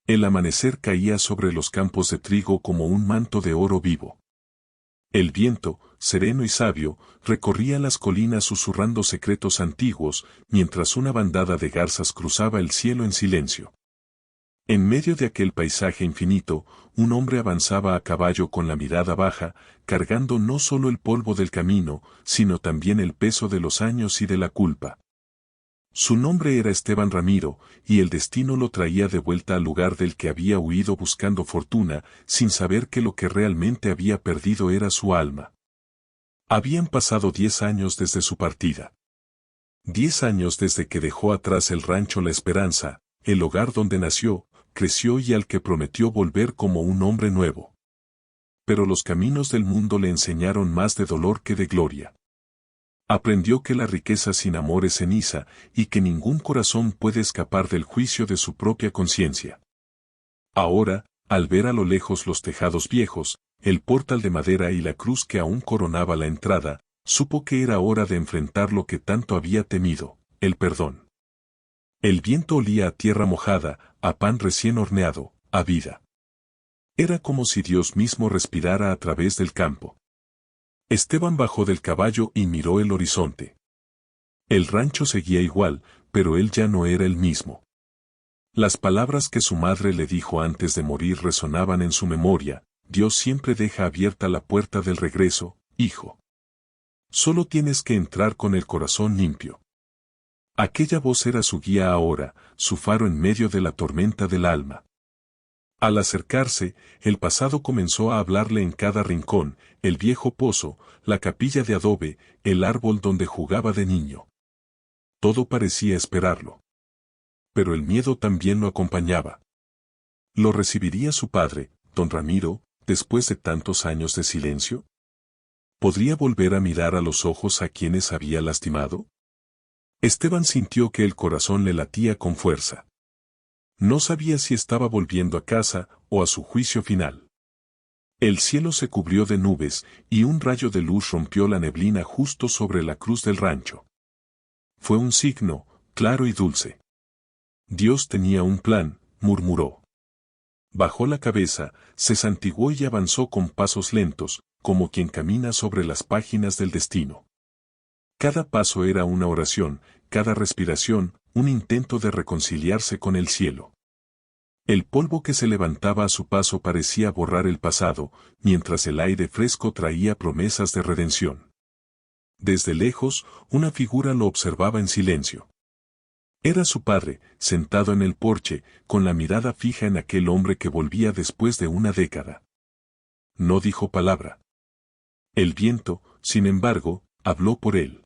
El amanecer caía sobre los campos de trigo como un manto de oro vivo. El viento, sereno y sabio, recorría las colinas susurrando secretos antiguos, mientras una bandada de garzas cruzaba el cielo en silencio. En medio de aquel paisaje infinito, un hombre avanzaba a caballo con la mirada baja, cargando no solo el polvo del camino, sino también el peso de los años y de la culpa. Su nombre era Esteban Ramiro, y el destino lo traía de vuelta al lugar del que había huido buscando fortuna, sin saber que lo que realmente había perdido era su alma. Habían pasado 10 años desde su partida. 10 años desde que dejó atrás el rancho La Esperanza, el hogar donde nació, creció y al que prometió volver como un hombre nuevo. Pero los caminos del mundo le enseñaron más de dolor que de gloria. Aprendió que la riqueza sin amor es ceniza, y que ningún corazón puede escapar del juicio de su propia conciencia. Ahora, al ver a lo lejos los tejados viejos, el portal de madera y la cruz que aún coronaba la entrada, supo que era hora de enfrentar lo que tanto había temido, el perdón. El viento olía a tierra mojada, a pan recién horneado, a vida. Era como si Dios mismo respirara a través del campo. Esteban bajó del caballo y miró el horizonte. El rancho seguía igual, pero él ya no era el mismo. Las palabras que su madre le dijo antes de morir resonaban en su memoria: Dios siempre deja abierta la puerta del regreso, hijo. Solo tienes que entrar con el corazón limpio. Aquella voz era su guía ahora, su faro en medio de la tormenta del alma. Al acercarse, el pasado comenzó a hablarle en cada rincón: el viejo pozo, la capilla de adobe, el árbol donde jugaba de niño. Todo parecía esperarlo. Pero el miedo también lo acompañaba. ¿Lo recibiría su padre, don Ramiro, después de tantos años de silencio? ¿Podría volver a mirar a los ojos a quienes había lastimado? Esteban sintió que el corazón le latía con fuerza. No sabía si estaba volviendo a casa o a su juicio final. El cielo se cubrió de nubes y un rayo de luz rompió la neblina justo sobre la cruz del rancho. Fue un signo, claro y dulce. Dios tenía un plan, murmuró. Bajó la cabeza, se santiguó y avanzó con pasos lentos, como quien camina sobre las páginas del destino. Cada paso era una oración, cada respiración, un intento de reconciliarse con el cielo. El polvo que se levantaba a su paso parecía borrar el pasado, mientras el aire fresco traía promesas de redención. Desde lejos, una figura lo observaba en silencio. Era su padre, sentado en el porche, con la mirada fija en aquel hombre que volvía después de una década. No dijo palabra. El viento, sin embargo, habló por él.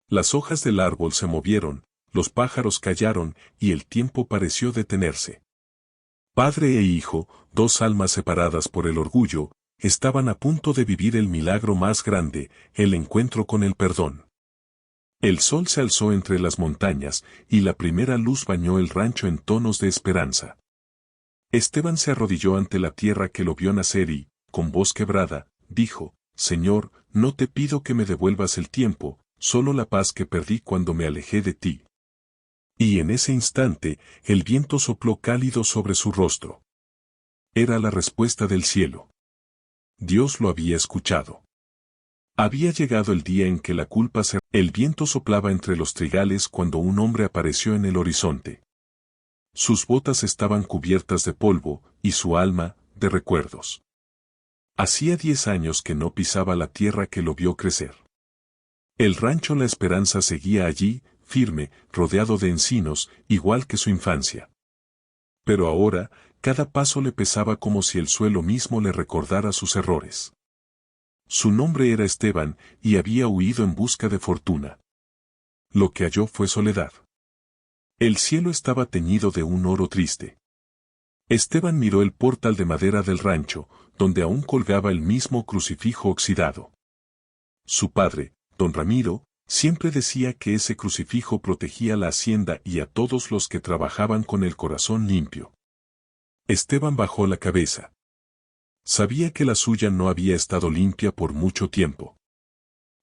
Las hojas del árbol se movieron, los pájaros callaron y el tiempo pareció detenerse. Padre e hijo, dos almas separadas por el orgullo, estaban a punto de vivir el milagro más grande, el encuentro con el perdón. El sol se alzó entre las montañas y la primera luz bañó el rancho en tonos de esperanza. Esteban se arrodilló ante la tierra que lo vio nacer y, con voz quebrada, dijo: Señor, no te pido que me devuelvas el tiempo, solo la paz que perdí cuando me alejé de ti. Y en ese instante, el viento sopló cálido sobre su rostro. Era la respuesta del cielo. Dios lo había escuchado. Había llegado el día en que la culpa se... El viento soplaba entre los trigales cuando un hombre apareció en el horizonte. Sus botas estaban cubiertas de polvo, y su alma, de recuerdos. Hacía 10 años que no pisaba la tierra que lo vio crecer. El rancho La Esperanza seguía allí, firme, rodeado de encinos, igual que su infancia. Pero ahora, cada paso le pesaba como si el suelo mismo le recordara sus errores. Su nombre era Esteban, y había huido en busca de fortuna. Lo que halló fue soledad. El cielo estaba teñido de un oro triste. Esteban miró el portal de madera del rancho, donde aún colgaba el mismo crucifijo oxidado. Su padre, don Ramiro, siempre decía que ese crucifijo protegía la hacienda y a todos los que trabajaban con el corazón limpio. Esteban bajó la cabeza. Sabía que la suya no había estado limpia por mucho tiempo.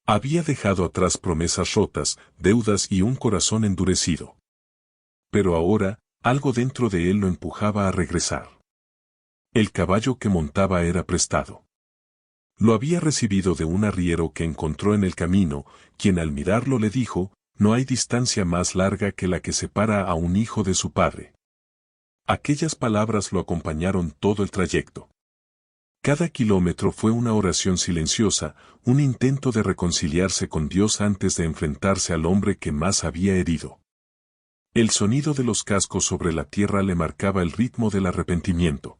Había dejado atrás promesas rotas, deudas y un corazón endurecido. Pero ahora, Algo dentro de él lo empujaba a regresar. El caballo que montaba era prestado. Lo había recibido de un arriero que encontró en el camino, quien al mirarlo le dijo: no hay distancia más larga que la que separa a un hijo de su padre. Aquellas palabras lo acompañaron todo el trayecto. Cada kilómetro fue una oración silenciosa, un intento de reconciliarse con Dios antes de enfrentarse al hombre que más había herido. El sonido de los cascos sobre la tierra le marcaba el ritmo del arrepentimiento.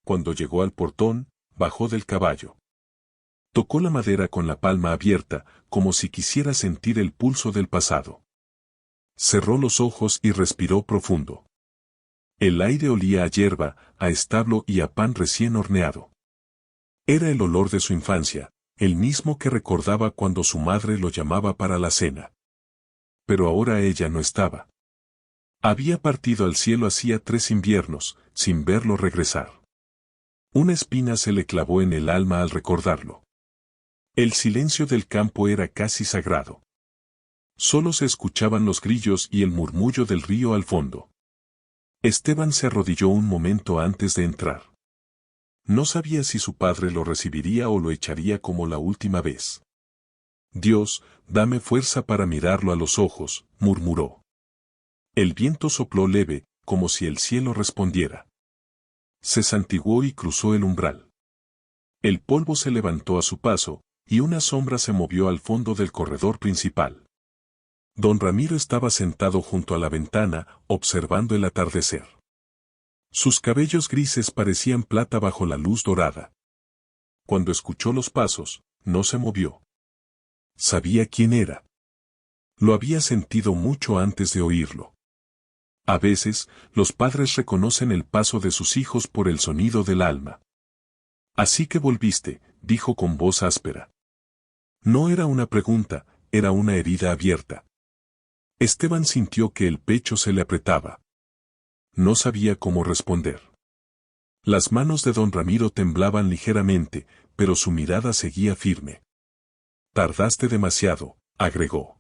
Cuando llegó al portón, bajó del caballo. Tocó la madera con la palma abierta, como si quisiera sentir el pulso del pasado. Cerró los ojos y respiró profundo. El aire olía a hierba, a establo y a pan recién horneado. Era el olor de su infancia, el mismo que recordaba cuando su madre lo llamaba para la cena. Pero ahora ella no estaba. Había partido al cielo hacía 3 inviernos, sin verlo regresar. Una espina se le clavó en el alma al recordarlo. El silencio del campo era casi sagrado. Solo se escuchaban los grillos y el murmullo del río al fondo. Esteban se arrodilló un momento antes de entrar. No sabía si su padre lo recibiría o lo echaría como la última vez. Dios, dame fuerza para mirarlo a los ojos, murmuró. El viento sopló leve, como si el cielo respondiera. Se santiguó y cruzó el umbral. El polvo se levantó a su paso, y una sombra se movió al fondo del corredor principal. Don Ramiro estaba sentado junto a la ventana, observando el atardecer. Sus cabellos grises parecían plata bajo la luz dorada. Cuando escuchó los pasos, no se movió. Sabía quién era. Lo había sentido mucho antes de oírlo. A veces, los padres reconocen el paso de sus hijos por el sonido del alma. Así que volviste, dijo con voz áspera. No era una pregunta, era una herida abierta. Esteban sintió que el pecho se le apretaba. No sabía cómo responder. Las manos de don Ramiro temblaban ligeramente, pero su mirada seguía firme. Tardaste demasiado, agregó.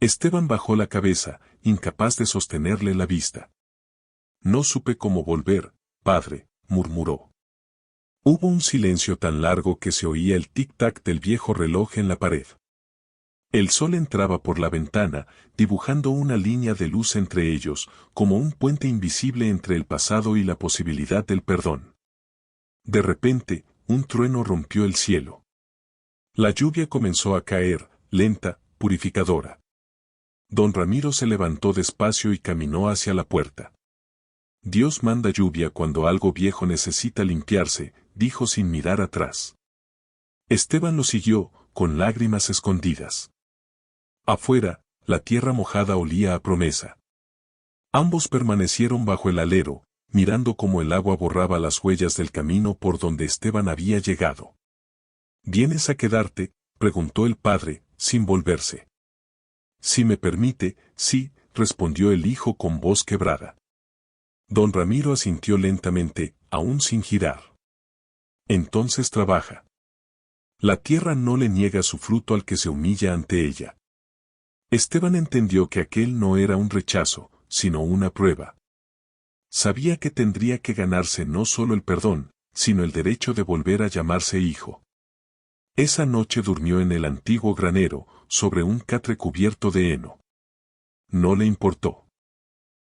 Esteban bajó la cabeza, incapaz de sostenerle la vista. No supe cómo volver, padre, murmuró. Hubo un silencio tan largo que se oía el tic-tac del viejo reloj en la pared. El sol entraba por la ventana, dibujando una línea de luz entre ellos, como un puente invisible entre el pasado y la posibilidad del perdón. De repente, un trueno rompió el cielo. La lluvia comenzó a caer, lenta, purificadora. Don Ramiro se levantó despacio y caminó hacia la puerta. Dios manda lluvia cuando algo viejo necesita limpiarse, dijo sin mirar atrás. Esteban lo siguió, con lágrimas escondidas. Afuera, la tierra mojada olía a promesa. Ambos permanecieron bajo el alero, mirando cómo el agua borraba las huellas del camino por donde Esteban había llegado. ¿Vienes a quedarte?, preguntó el padre, sin volverse. Si me permite, sí, respondió el hijo con voz quebrada. Don Ramiro asintió lentamente, aún sin girar. Entonces trabaja. La tierra no le niega su fruto al que se humilla ante ella. Esteban entendió que aquel no era un rechazo, sino una prueba. Sabía que tendría que ganarse no solo el perdón, sino el derecho de volver a llamarse hijo. Esa noche durmió en el antiguo granero, sobre un catre cubierto de heno. No le importó.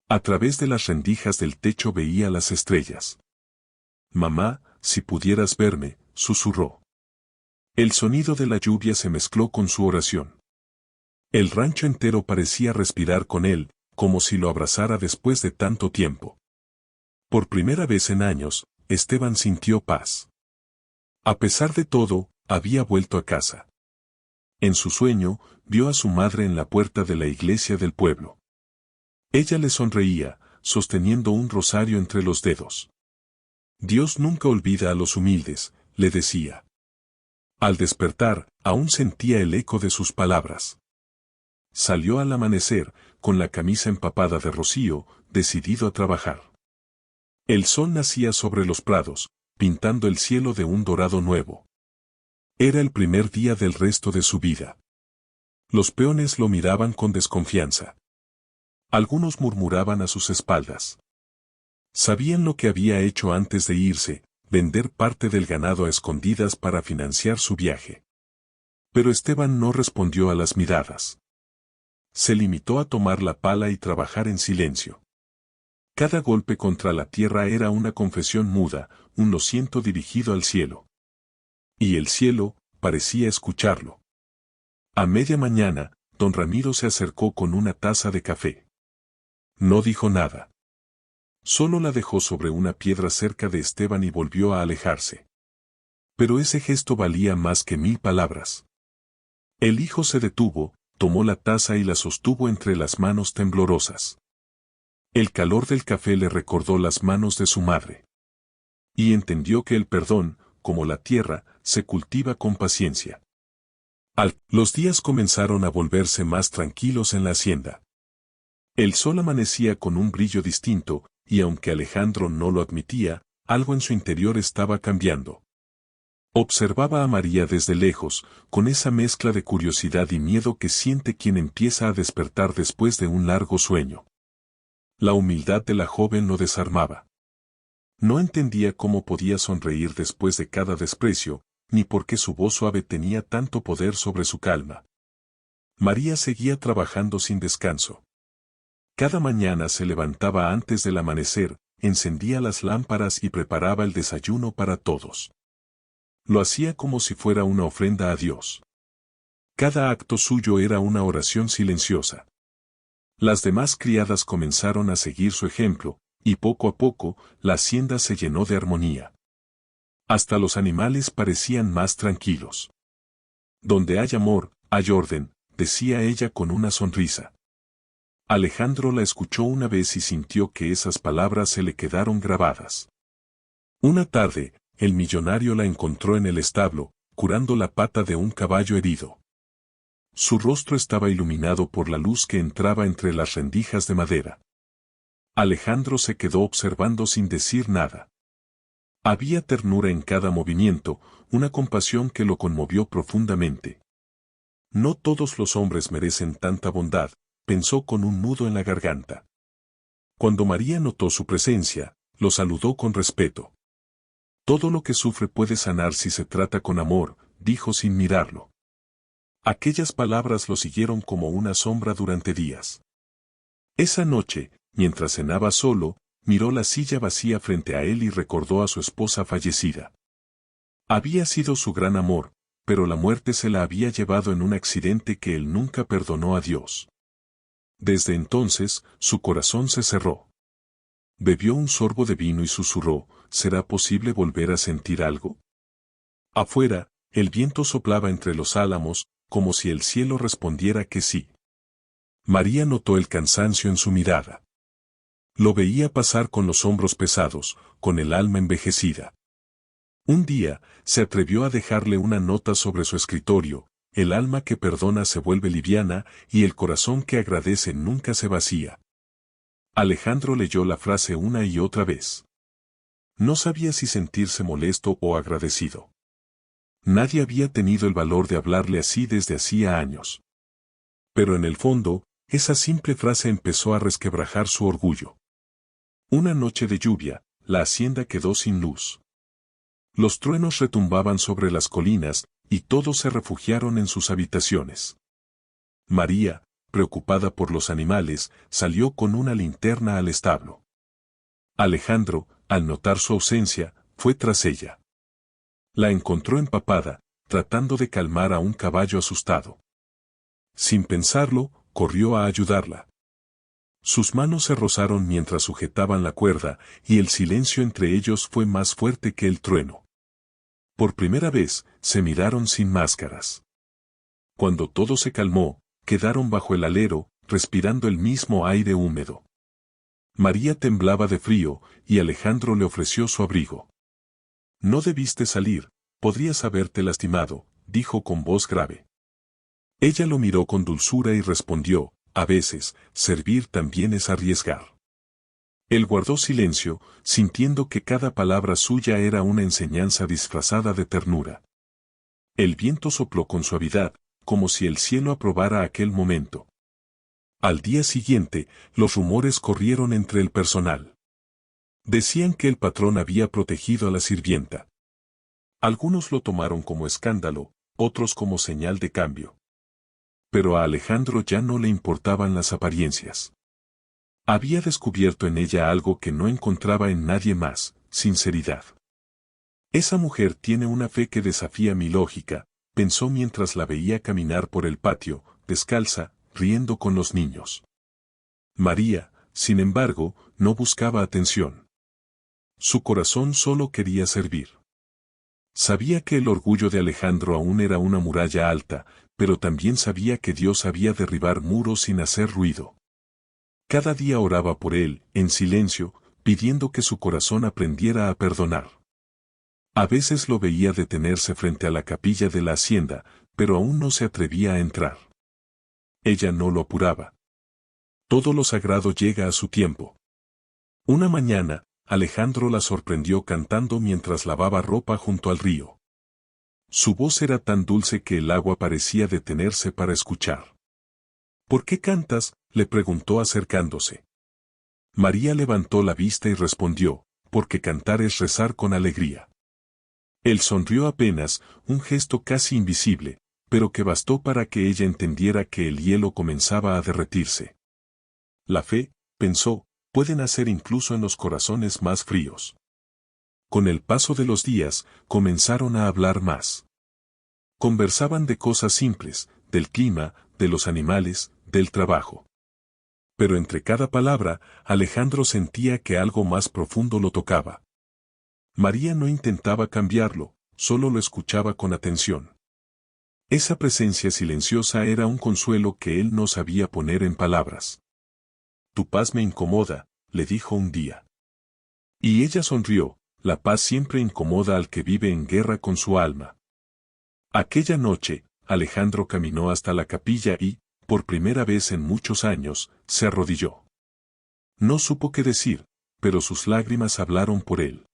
A través de las rendijas del techo veía las estrellas. Mamá, si pudieras verme, susurró. El sonido de la lluvia se mezcló con su oración. El rancho entero parecía respirar con él, como si lo abrazara después de tanto tiempo. Por primera vez en años, Esteban sintió paz. A pesar de todo, había vuelto a casa. En su sueño, vio a su madre en la puerta de la iglesia del pueblo. Ella le sonreía, sosteniendo un rosario entre los dedos. Dios nunca olvida a los humildes, le decía. Al despertar, aún sentía el eco de sus palabras. Salió al amanecer, con la camisa empapada de rocío, decidido a trabajar. El sol nacía sobre los prados, pintando el cielo de un dorado nuevo. Era el primer día del resto de su vida. Los peones lo miraban con desconfianza. Algunos murmuraban a sus espaldas. Sabían lo que había hecho antes de irse, vender parte del ganado a escondidas para financiar su viaje. Pero Esteban no respondió a las miradas. Se limitó a tomar la pala y trabajar en silencio. Cada golpe contra la tierra era una confesión muda, un lo siento dirigido al cielo. Y el cielo parecía escucharlo. A media mañana, don Ramiro se acercó con una taza de café. No dijo nada. Solo la dejó sobre una piedra cerca de Esteban y volvió a alejarse. Pero ese gesto valía más que 1000 palabras. El hijo se detuvo, tomó la taza y la sostuvo entre las manos temblorosas. El calor del café le recordó las manos de su madre. Y entendió que el perdón, como la tierra, se cultiva con paciencia. Los días comenzaron a volverse más tranquilos en la hacienda. El sol amanecía con un brillo distinto, y aunque Alejandro no lo admitía, algo en su interior estaba cambiando. Observaba a María desde lejos, con esa mezcla de curiosidad y miedo que siente quien empieza a despertar después de un largo sueño. La humildad de la joven lo desarmaba. No entendía cómo podía sonreír después de cada desprecio, ni por qué su voz suave tenía tanto poder sobre su calma. María seguía trabajando sin descanso. Cada mañana se levantaba antes del amanecer, encendía las lámparas y preparaba el desayuno para todos. Lo hacía como si fuera una ofrenda a Dios. Cada acto suyo era una oración silenciosa. Las demás criadas comenzaron a seguir su ejemplo, y poco a poco, la hacienda se llenó de armonía. Hasta los animales parecían más tranquilos. Donde hay amor, hay orden, decía ella con una sonrisa. Alejandro la escuchó una vez y sintió que esas palabras se le quedaron grabadas. Una tarde, el millonario la encontró en el establo, curando la pata de un caballo herido. Su rostro estaba iluminado por la luz que entraba entre las rendijas de madera. Alejandro se quedó observando sin decir nada. Había ternura en cada movimiento, una compasión que lo conmovió profundamente. No todos los hombres merecen tanta bondad, pensó con un nudo en la garganta. Cuando María notó su presencia, lo saludó con respeto. Todo lo que sufre puede sanar si se trata con amor, dijo sin mirarlo. Aquellas palabras lo siguieron como una sombra durante días. Esa noche, mientras cenaba solo, miró la silla vacía frente a él y recordó a su esposa fallecida. Había sido su gran amor, pero la muerte se la había llevado en un accidente que él nunca perdonó a Dios. Desde entonces, su corazón se cerró. Bebió un sorbo de vino y susurró, ¿será posible volver a sentir algo? Afuera, el viento soplaba entre los álamos, como si el cielo respondiera que sí. María notó el cansancio en su mirada. Lo veía pasar con los hombros pesados, con el alma envejecida. Un día, se atrevió a dejarle una nota sobre su escritorio, el alma que perdona se vuelve liviana y el corazón que agradece nunca se vacía. Alejandro leyó la frase una y otra vez. No sabía si sentirse molesto o agradecido. Nadie había tenido el valor de hablarle así desde hacía años. Pero en el fondo, esa simple frase empezó a resquebrajar su orgullo. Una noche de lluvia, la hacienda quedó sin luz. Los truenos retumbaban sobre las colinas, y todos se refugiaron en sus habitaciones. María, preocupada por los animales, salió con una linterna al establo. Alejandro, al notar su ausencia, fue tras ella. La encontró empapada, tratando de calmar a un caballo asustado. Sin pensarlo, corrió a ayudarla. Sus manos se rozaron mientras sujetaban la cuerda, y el silencio entre ellos fue más fuerte que el trueno. Por primera vez, se miraron sin máscaras. Cuando todo se calmó, quedaron bajo el alero, respirando el mismo aire húmedo. María temblaba de frío, y Alejandro le ofreció su abrigo. No debiste salir, podrías haberte lastimado, dijo con voz grave. Ella lo miró con dulzura y respondió, a veces, servir también es arriesgar. Él guardó silencio, sintiendo que cada palabra suya era una enseñanza disfrazada de ternura. El viento sopló con suavidad, como si el cielo aprobara aquel momento. Al día siguiente, los rumores corrieron entre el personal. Decían que el patrón había protegido a la sirvienta. Algunos lo tomaron como escándalo, otros como señal de cambio. Pero a Alejandro ya no le importaban las apariencias. Había descubierto en ella algo que no encontraba en nadie más: sinceridad. Esa mujer tiene una fe que desafía mi lógica, pensó mientras la veía caminar por el patio, descalza, riendo con los niños. María, sin embargo, no buscaba atención. Su corazón solo quería servir. Sabía que el orgullo de Alejandro aún era una muralla alta, pero también sabía que Dios sabía derribar muros sin hacer ruido. Cada día oraba por él, en silencio, pidiendo que su corazón aprendiera a perdonar. A veces lo veía detenerse frente a la capilla de la hacienda, pero aún no se atrevía a entrar. Ella no lo apuraba. Todo lo sagrado llega a su tiempo. Una mañana, Alejandro la sorprendió cantando mientras lavaba ropa junto al río. Su voz era tan dulce que el agua parecía detenerse para escuchar. ¿Por qué cantas?, le preguntó acercándose. María levantó la vista y respondió: porque cantar es rezar con alegría. Él sonrió apenas, un gesto casi invisible, pero que bastó para que ella entendiera que el hielo comenzaba a derretirse. La fe, pensó, puede nacer incluso en los corazones más fríos. Con el paso de los días, comenzaron a hablar más. Conversaban de cosas simples, del clima, de los animales, del trabajo. Pero entre cada palabra, Alejandro sentía que algo más profundo lo tocaba. María no intentaba cambiarlo, solo lo escuchaba con atención. Esa presencia silenciosa era un consuelo que él no sabía poner en palabras. Tu paz me incomoda, le dijo un día. Y ella sonrió: la paz siempre incomoda al que vive en guerra con su alma. Aquella noche, Alejandro caminó hasta la capilla y, por primera vez en muchos años, se arrodilló. No supo qué decir, pero sus lágrimas hablaron por él.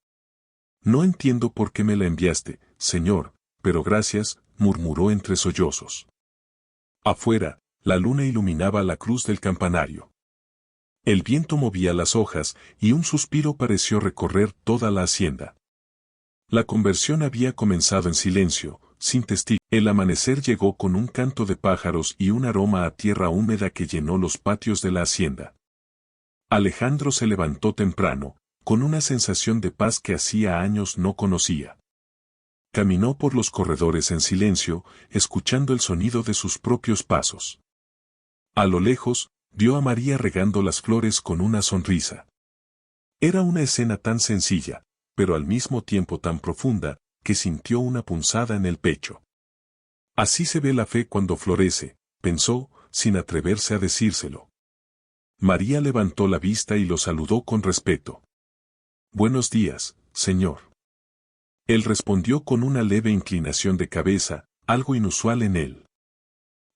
No entiendo por qué me la enviaste, Señor, pero gracias, murmuró entre sollozos. Afuera, la luna iluminaba la cruz del campanario. El viento movía las hojas, y un suspiro pareció recorrer toda la hacienda. La conversión había comenzado en silencio, sin testigo. El amanecer llegó con un canto de pájaros y un aroma a tierra húmeda que llenó los patios de la hacienda. Alejandro se levantó temprano, con una sensación de paz que hacía años no conocía. Caminó por los corredores en silencio, escuchando el sonido de sus propios pasos. A lo lejos, vio a María regando las flores con una sonrisa. Era una escena tan sencilla, pero al mismo tiempo tan profunda, que sintió una punzada en el pecho. Así se ve la fe cuando florece, pensó, sin atreverse a decírselo. María levantó la vista y lo saludó con respeto. Buenos días, señor. Él respondió con una leve inclinación de cabeza, algo inusual en él.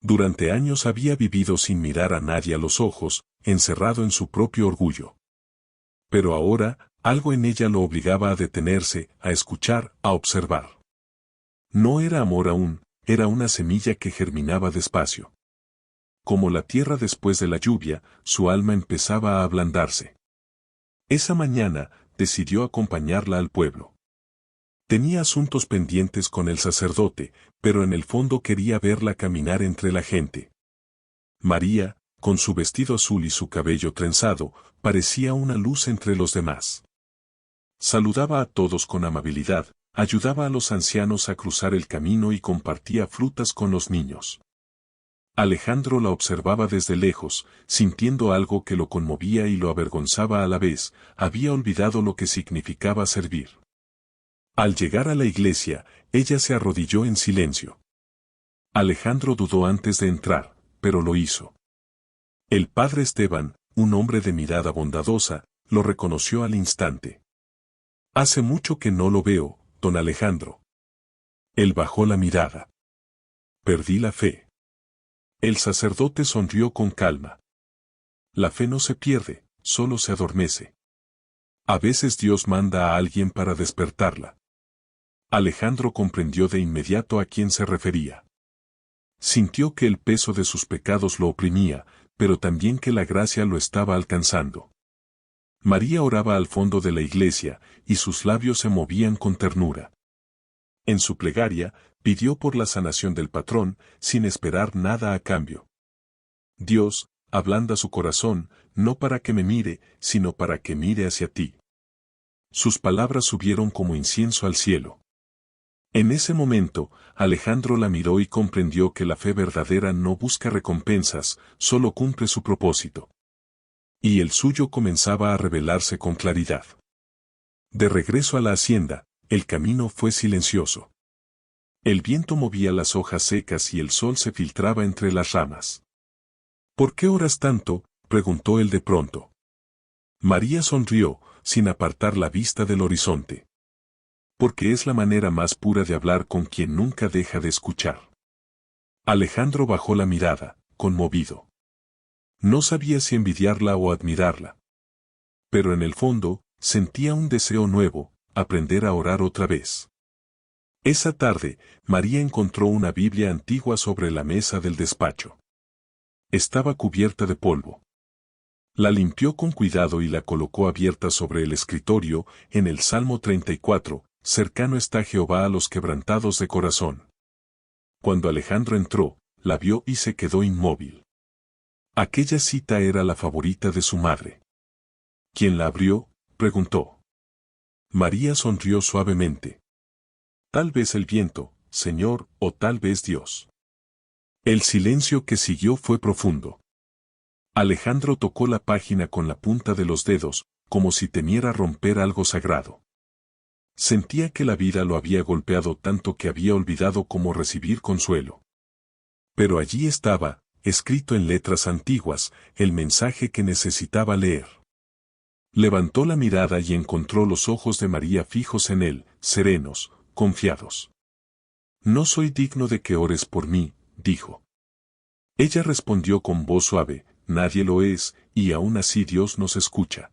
Durante años había vivido sin mirar a nadie a los ojos, encerrado en su propio orgullo. Pero ahora, algo en ella lo obligaba a detenerse, a escuchar, a observar. No era amor aún, era una semilla que germinaba despacio. Como la tierra después de la lluvia, su alma empezaba a ablandarse. Esa mañana, decidió acompañarla al pueblo. Tenía asuntos pendientes con el sacerdote, pero en el fondo quería verla caminar entre la gente. María, con su vestido azul y su cabello trenzado, parecía una luz entre los demás. Saludaba a todos con amabilidad, ayudaba a los ancianos a cruzar el camino y compartía frutas con los niños. Alejandro la observaba desde lejos, sintiendo algo que lo conmovía y lo avergonzaba a la vez. Había olvidado lo que significaba servir. Al llegar a la iglesia, ella se arrodilló en silencio. Alejandro dudó antes de entrar, pero lo hizo. El padre Esteban, un hombre de mirada bondadosa, lo reconoció al instante. Hace mucho que no lo veo, don Alejandro. Él bajó la mirada. Perdí la fe. El sacerdote sonrió con calma. La fe no se pierde, solo se adormece. A veces Dios manda a alguien para despertarla. Alejandro comprendió de inmediato a quién se refería. Sintió que el peso de sus pecados lo oprimía, pero también que la gracia lo estaba alcanzando. María oraba al fondo de la iglesia, y sus labios se movían con ternura. En su plegaria, pidió por la sanación del patrón, sin esperar nada a cambio. Dios, ablanda su corazón, no para que me mire, sino para que mire hacia ti. Sus palabras subieron como incienso al cielo. En ese momento, Alejandro la miró y comprendió que la fe verdadera no busca recompensas, solo cumple su propósito. Y el suyo comenzaba a revelarse con claridad. De regreso a la hacienda, el camino fue silencioso. El viento movía las hojas secas y el sol se filtraba entre las ramas. ¿Por qué oras tanto?, preguntó él de pronto. María sonrió, sin apartar la vista del horizonte. Porque es la manera más pura de hablar con quien nunca deja de escuchar. Alejandro bajó la mirada, conmovido. No sabía si envidiarla o admirarla. Pero en el fondo, sentía un deseo nuevo, aprender a orar otra vez. Esa tarde, María encontró una Biblia antigua sobre la mesa del despacho. Estaba cubierta de polvo. La limpió con cuidado y la colocó abierta sobre el escritorio, en el Salmo 34, cercano está Jehová a los quebrantados de corazón. Cuando Alejandro entró, la vio y se quedó inmóvil. Aquella cita era la favorita de su madre. ¿Quién la abrió?, preguntó. María sonrió suavemente. Tal vez el viento, Señor, o tal vez Dios. El silencio que siguió fue profundo. Alejandro tocó la página con la punta de los dedos, como si temiera romper algo sagrado. Sentía que la vida lo había golpeado tanto que había olvidado cómo recibir consuelo. Pero allí estaba, escrito en letras antiguas, el mensaje que necesitaba leer. Levantó la mirada y encontró los ojos de María fijos en él, serenos, confiados. No soy digno de que ores por mí, dijo. Ella respondió con voz suave, nadie lo es, y aún así Dios nos escucha.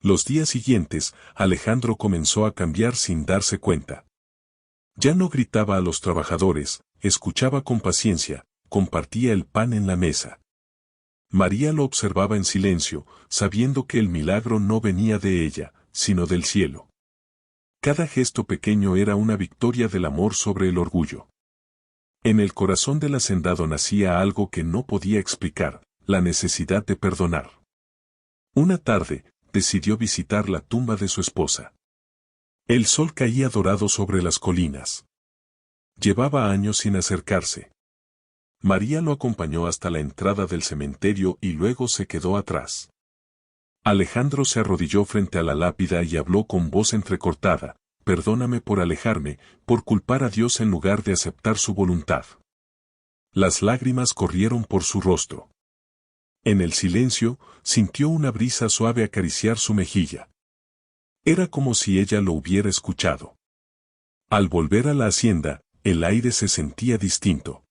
Los días siguientes, Alejandro comenzó a cambiar sin darse cuenta. Ya no gritaba a los trabajadores, escuchaba con paciencia, compartía el pan en la mesa. María lo observaba en silencio, sabiendo que el milagro no venía de ella, sino del cielo. Cada gesto pequeño era una victoria del amor sobre el orgullo. En el corazón del hacendado nacía algo que no podía explicar, la necesidad de perdonar. Una tarde, decidió visitar la tumba de su esposa. El sol caía dorado sobre las colinas. Llevaba años sin acercarse. María lo acompañó hasta la entrada del cementerio y luego se quedó atrás. Alejandro se arrodilló frente a la lápida y habló con voz entrecortada, perdóname por alejarme, por culpar a Dios en lugar de aceptar su voluntad. Las lágrimas corrieron por su rostro. En el silencio, sintió una brisa suave acariciar su mejilla. Era como si ella lo hubiera escuchado. Al volver a la hacienda, el aire se sentía distinto.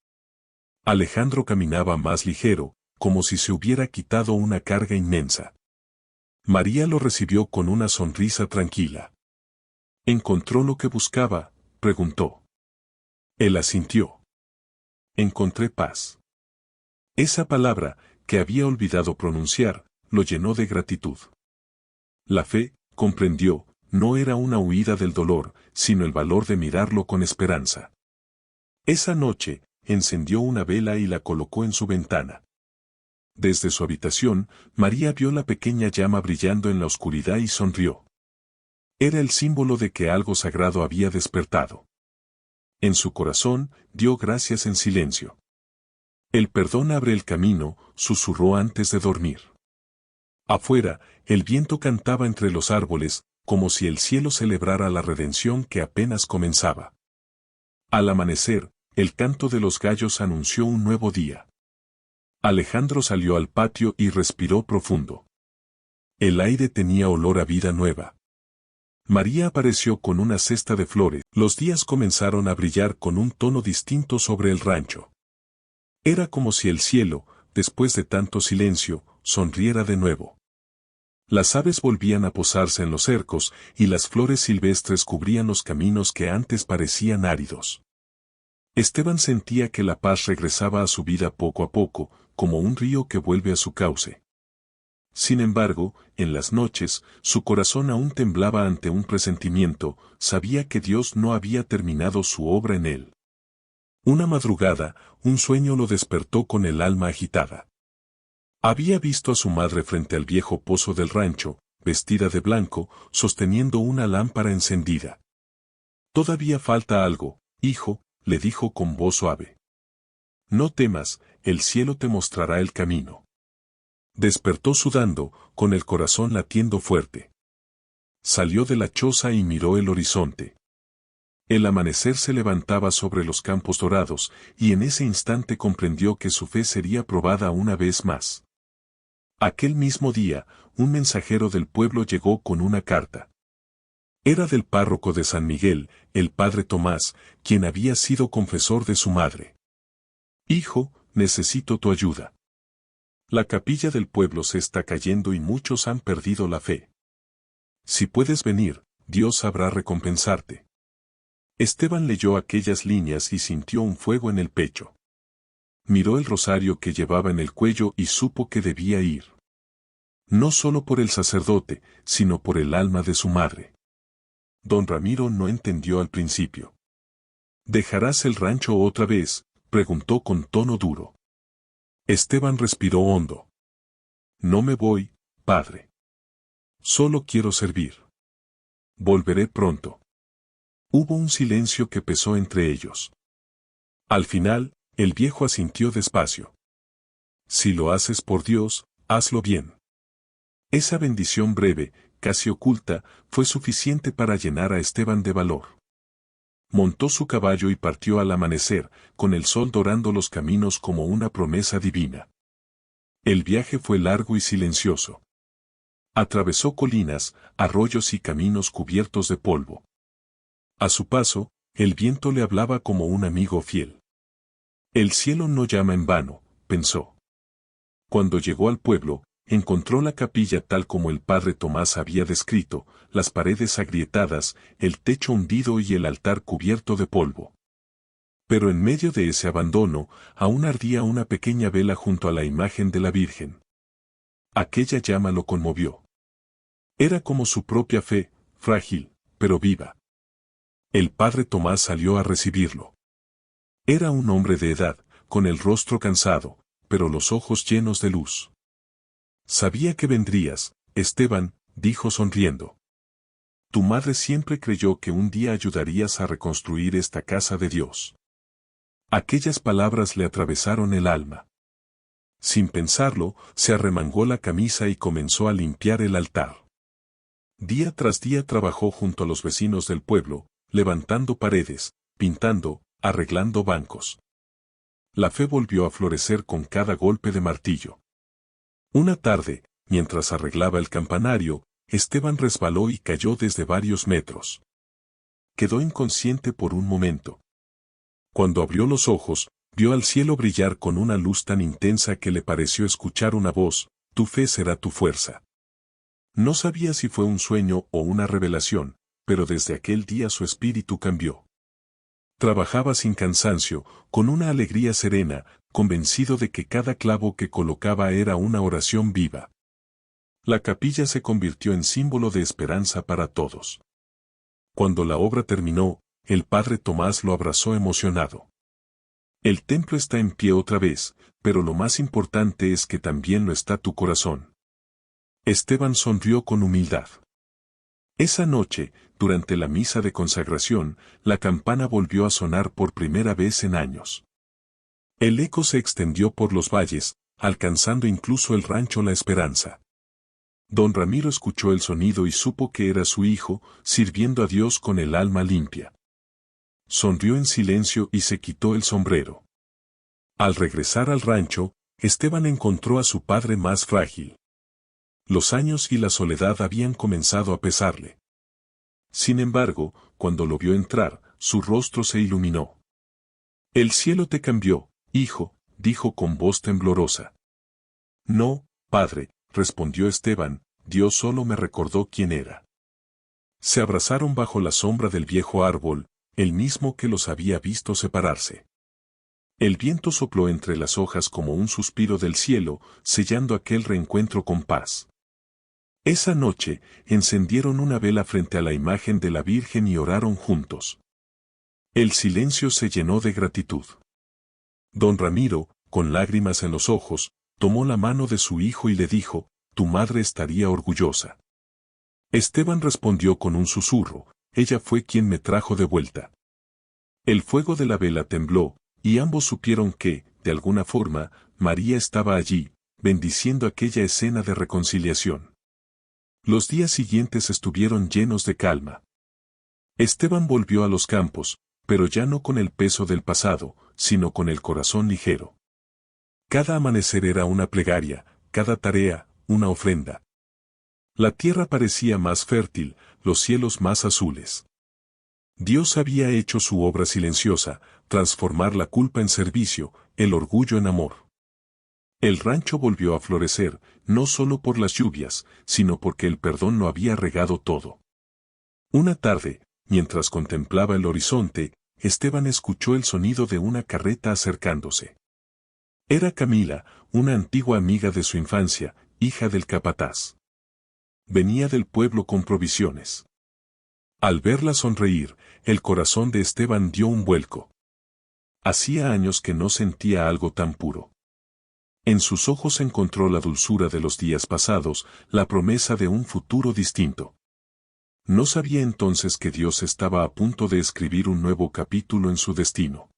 Alejandro caminaba más ligero, como si se hubiera quitado una carga inmensa. María lo recibió con una sonrisa tranquila. ¿Encontró lo que buscaba?, preguntó. Él asintió. Encontré paz. Esa palabra, que había olvidado pronunciar, lo llenó de gratitud. La fe, comprendió, no era una huida del dolor, sino el valor de mirarlo con esperanza. Esa noche, encendió una vela y la colocó en su ventana. Desde su habitación, María vio la pequeña llama brillando en la oscuridad y sonrió. Era el símbolo de que algo sagrado había despertado. En su corazón, dio gracias en silencio. El perdón abre el camino, susurró antes de dormir. Afuera, el viento cantaba entre los árboles, como si el cielo celebrara la redención que apenas comenzaba. Al amanecer, el canto de los gallos anunció un nuevo día. Alejandro salió al patio y respiró profundo. El aire tenía olor a vida nueva. María apareció con una cesta de flores. Los días comenzaron a brillar con un tono distinto sobre el rancho. Era como si el cielo, después de tanto silencio, sonriera de nuevo. Las aves volvían a posarse en los cercos, y las flores silvestres cubrían los caminos que antes parecían áridos. Esteban sentía que la paz regresaba a su vida poco a poco, como un río que vuelve a su cauce. Sin embargo, en las noches, su corazón aún temblaba ante un presentimiento, sabía que Dios no había terminado su obra en él. Una madrugada, un sueño lo despertó con el alma agitada. Había visto a su madre frente al viejo pozo del rancho, vestida de blanco, sosteniendo una lámpara encendida. «Todavía falta algo, hijo», le dijo con voz suave. «No temas, el cielo te mostrará el camino». Despertó sudando, con el corazón latiendo fuerte. Salió de la choza y miró el horizonte. El amanecer se levantaba sobre los campos dorados, y en ese instante comprendió que su fe sería probada una vez más. Aquel mismo día, un mensajero del pueblo llegó con una carta. Era del párroco de San Miguel, el padre Tomás, quien había sido confesor de su madre. «Hijo, necesito tu ayuda. La capilla del pueblo se está cayendo y muchos han perdido la fe. Si puedes venir, Dios sabrá recompensarte». Esteban leyó aquellas líneas y sintió un fuego en el pecho. Miró el rosario que llevaba en el cuello y supo que debía ir. No solo por el sacerdote, sino por el alma de su madre. Don Ramiro no entendió al principio. «¿Dejarás el rancho otra vez?», preguntó con tono duro. Esteban respiró hondo. «No me voy, padre. Solo quiero servir. Volveré pronto». Hubo un silencio que pesó entre ellos. Al final, el viejo asintió despacio. «Si lo haces por Dios, hazlo bien». Esa bendición breve, casi oculta, fue suficiente para llenar a Esteban de valor. Montó su caballo y partió al amanecer, con el sol dorando los caminos como una promesa divina. El viaje fue largo y silencioso. Atravesó colinas, arroyos y caminos cubiertos de polvo. A su paso, el viento le hablaba como un amigo fiel. «El cielo no llama en vano», pensó. Cuando llegó al pueblo, encontró la capilla tal como el padre Tomás había descrito, las paredes agrietadas, el techo hundido y el altar cubierto de polvo. Pero en medio de ese abandono, aún ardía una pequeña vela junto a la imagen de la Virgen. Aquella llama lo conmovió. Era como su propia fe, frágil, pero viva. El padre Tomás salió a recibirlo. Era un hombre de edad, con el rostro cansado, pero los ojos llenos de luz. «Sabía que vendrías, Esteban», dijo sonriendo. «Tu madre siempre creyó que un día ayudarías a reconstruir esta casa de Dios». Aquellas palabras le atravesaron el alma. Sin pensarlo, se arremangó la camisa y comenzó a limpiar el altar. Día tras día trabajó junto a los vecinos del pueblo, levantando paredes, pintando, arreglando bancos. La fe volvió a florecer con cada golpe de martillo. Una tarde, mientras arreglaba el campanario, Esteban resbaló y cayó desde varios metros. Quedó inconsciente por un momento. Cuando abrió los ojos, vio al cielo brillar con una luz tan intensa que le pareció escuchar una voz: «Tu fe será tu fuerza». No sabía si fue un sueño o una revelación, pero desde aquel día su espíritu cambió. Trabajaba sin cansancio, con una alegría serena, convencido de que cada clavo que colocaba era una oración viva. La capilla se convirtió en símbolo de esperanza para todos. Cuando la obra terminó, el padre Tomás lo abrazó emocionado. «El templo está en pie otra vez, pero lo más importante es que también lo está tu corazón». Esteban sonrió con humildad. Esa noche, durante la misa de consagración, la campana volvió a sonar por primera vez en años. El eco se extendió por los valles, alcanzando incluso el rancho La Esperanza. Don Ramiro escuchó el sonido y supo que era su hijo, sirviendo a Dios con el alma limpia. Sonrió en silencio y se quitó el sombrero. Al regresar al rancho, Esteban encontró a su padre más frágil. Los años y la soledad habían comenzado a pesarle. Sin embargo, cuando lo vio entrar, su rostro se iluminó. «El cielo te cambió, hijo», dijo con voz temblorosa. «No, padre», respondió Esteban, «Dios solo me recordó quién era». Se abrazaron bajo la sombra del viejo árbol, el mismo que los había visto separarse. El viento sopló entre las hojas como un suspiro del cielo, sellando aquel reencuentro con paz. Esa noche, encendieron una vela frente a la imagen de la Virgen y oraron juntos. El silencio se llenó de gratitud. Don Ramiro, con lágrimas en los ojos, tomó la mano de su hijo y le dijo, «Tu madre estaría orgullosa». Esteban respondió con un susurro, «Ella fue quien me trajo de vuelta». El fuego de la vela tembló, y ambos supieron que, de alguna forma, María estaba allí, bendiciendo aquella escena de reconciliación. Los días siguientes estuvieron llenos de calma. Esteban volvió a los campos, pero ya no con el peso del pasado, sino con el corazón ligero. Cada amanecer era una plegaria, cada tarea, una ofrenda. La tierra parecía más fértil, los cielos más azules. Dios había hecho su obra silenciosa, transformar la culpa en servicio, el orgullo en amor. El rancho volvió a florecer, no solo por las lluvias, sino porque el perdón lo había regado todo. Una tarde, mientras contemplaba el horizonte, Esteban escuchó el sonido de una carreta acercándose. Era Camila, una antigua amiga de su infancia, hija del capataz. Venía del pueblo con provisiones. Al verla sonreír, el corazón de Esteban dio un vuelco. Hacía años que no sentía algo tan puro. En sus ojos encontró la dulzura de los días pasados, la promesa de un futuro distinto. No sabía entonces que Dios estaba a punto de escribir un nuevo capítulo en su destino.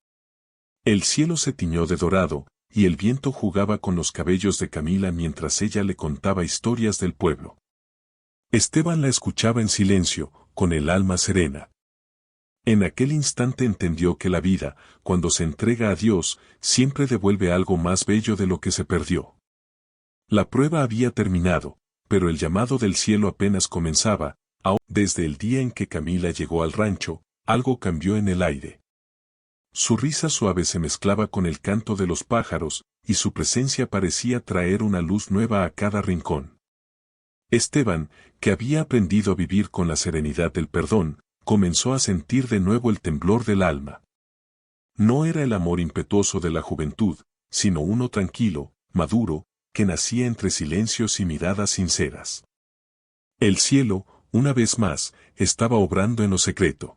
El cielo se tiñó de dorado, y el viento jugaba con los cabellos de Camila mientras ella le contaba historias del pueblo. Esteban la escuchaba en silencio, con el alma serena. En aquel instante entendió que la vida, cuando se entrega a Dios, siempre devuelve algo más bello de lo que se perdió. La prueba había terminado, pero el llamado del cielo apenas comenzaba. Desde el día en que Camila llegó al rancho, algo cambió en el aire. Su risa suave se mezclaba con el canto de los pájaros, y su presencia parecía traer una luz nueva a cada rincón. Esteban, que había aprendido a vivir con la serenidad del perdón, comenzó a sentir de nuevo el temblor del alma. No era el amor impetuoso de la juventud, sino uno tranquilo, maduro, que nacía entre silencios y miradas sinceras. El cielo, una vez más, estaba obrando en lo secreto.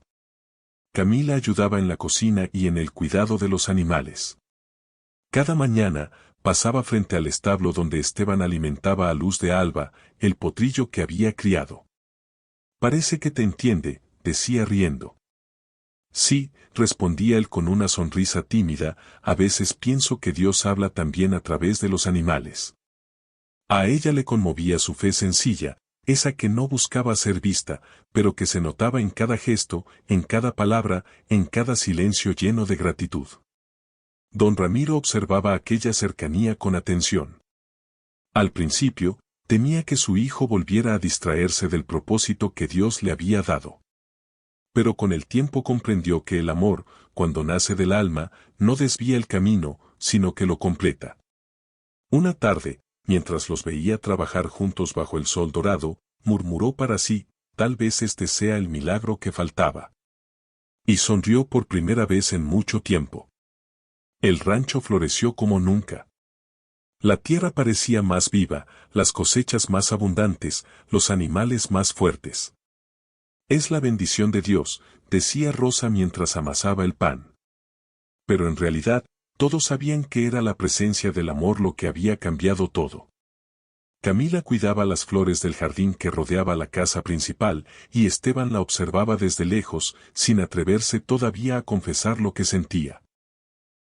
Camila ayudaba en la cocina y en el cuidado de los animales. Cada mañana, pasaba frente al establo donde Esteban alimentaba a luz de alba, el potrillo que había criado. «Parece que te entiende», decía riendo. «Sí», respondía él con una sonrisa tímida, «a veces pienso que Dios habla también a través de los animales». A ella le conmovía su fe sencilla, esa que no buscaba ser vista, pero que se notaba en cada gesto, en cada palabra, en cada silencio lleno de gratitud. Don Ramiro observaba aquella cercanía con atención. Al principio, temía que su hijo volviera a distraerse del propósito que Dios le había dado. Pero con el tiempo comprendió que el amor, cuando nace del alma, no desvía el camino, sino que lo completa. Una tarde, mientras los veía trabajar juntos bajo el sol dorado, murmuró para sí, «Tal vez este sea el milagro que faltaba». Y sonrió por primera vez en mucho tiempo. El rancho floreció como nunca. La tierra parecía más viva, las cosechas más abundantes, los animales más fuertes. «Es la bendición de Dios», decía Rosa mientras amasaba el pan. Pero en realidad, todos sabían que era la presencia del amor lo que había cambiado todo. Camila cuidaba las flores del jardín que rodeaba la casa principal, y Esteban la observaba desde lejos, sin atreverse todavía a confesar lo que sentía.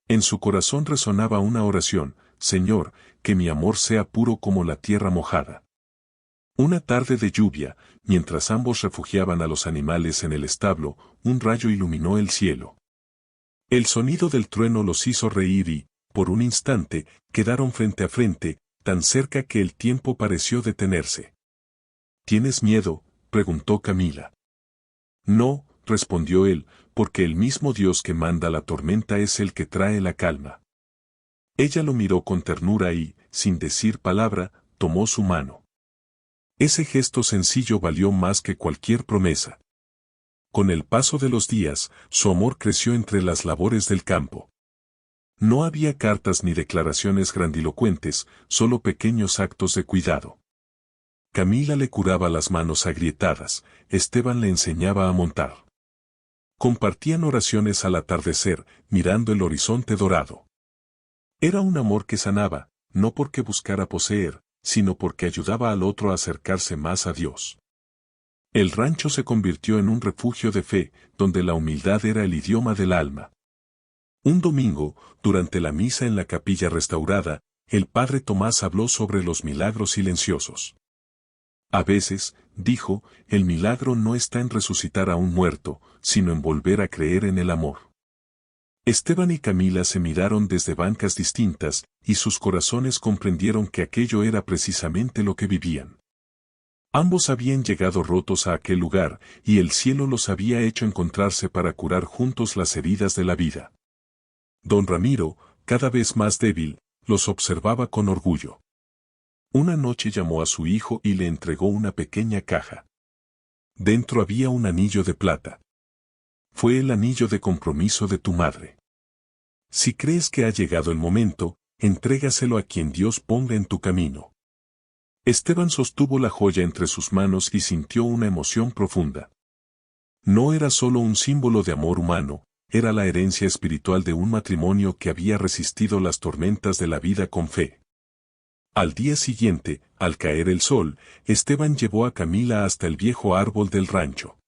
En su corazón resonaba una oración: «Señor, que mi amor sea puro como la tierra mojada». Una tarde de lluvia, mientras ambos refugiaban a los animales en el establo, un rayo iluminó el cielo. El sonido del trueno los hizo reír y, por un instante, quedaron frente a frente, tan cerca que el tiempo pareció detenerse. «¿Tienes miedo?», preguntó Camila. «No», respondió él, «porque el mismo Dios que manda la tormenta es el que trae la calma». Ella lo miró con ternura y, sin decir palabra, tomó su mano. Ese gesto sencillo valió más que cualquier promesa. Con el paso de los días, su amor creció entre las labores del campo. No había cartas ni declaraciones grandilocuentes, solo pequeños actos de cuidado. Camila le curaba las manos agrietadas, Esteban le enseñaba a montar. Compartían oraciones al atardecer, mirando el horizonte dorado. Era un amor que sanaba, no porque buscara poseer, sino porque ayudaba al otro a acercarse más a Dios. El rancho se convirtió en un refugio de fe, donde la humildad era el idioma del alma. Un domingo, durante la misa en la capilla restaurada, el padre Tomás habló sobre los milagros silenciosos. A veces, dijo, el milagro no está en resucitar a un muerto, sino en volver a creer en el amor. Esteban y Camila se miraron desde bancas distintas, y sus corazones comprendieron que aquello era precisamente lo que vivían. Ambos habían llegado rotos a aquel lugar, y el cielo los había hecho encontrarse para curar juntos las heridas de la vida. Don Ramiro, cada vez más débil, los observaba con orgullo. Una noche llamó a su hijo y le entregó una pequeña caja. Dentro había un anillo de plata. Fue el anillo de compromiso de tu madre. Si crees que ha llegado el momento, entrégaselo a quien Dios ponga en tu camino. Esteban sostuvo la joya entre sus manos y sintió una emoción profunda. No era solo un símbolo de amor humano, era la herencia espiritual de un matrimonio que había resistido las tormentas de la vida con fe. Al día siguiente, al caer el sol, Esteban llevó a Camila hasta el viejo árbol del rancho.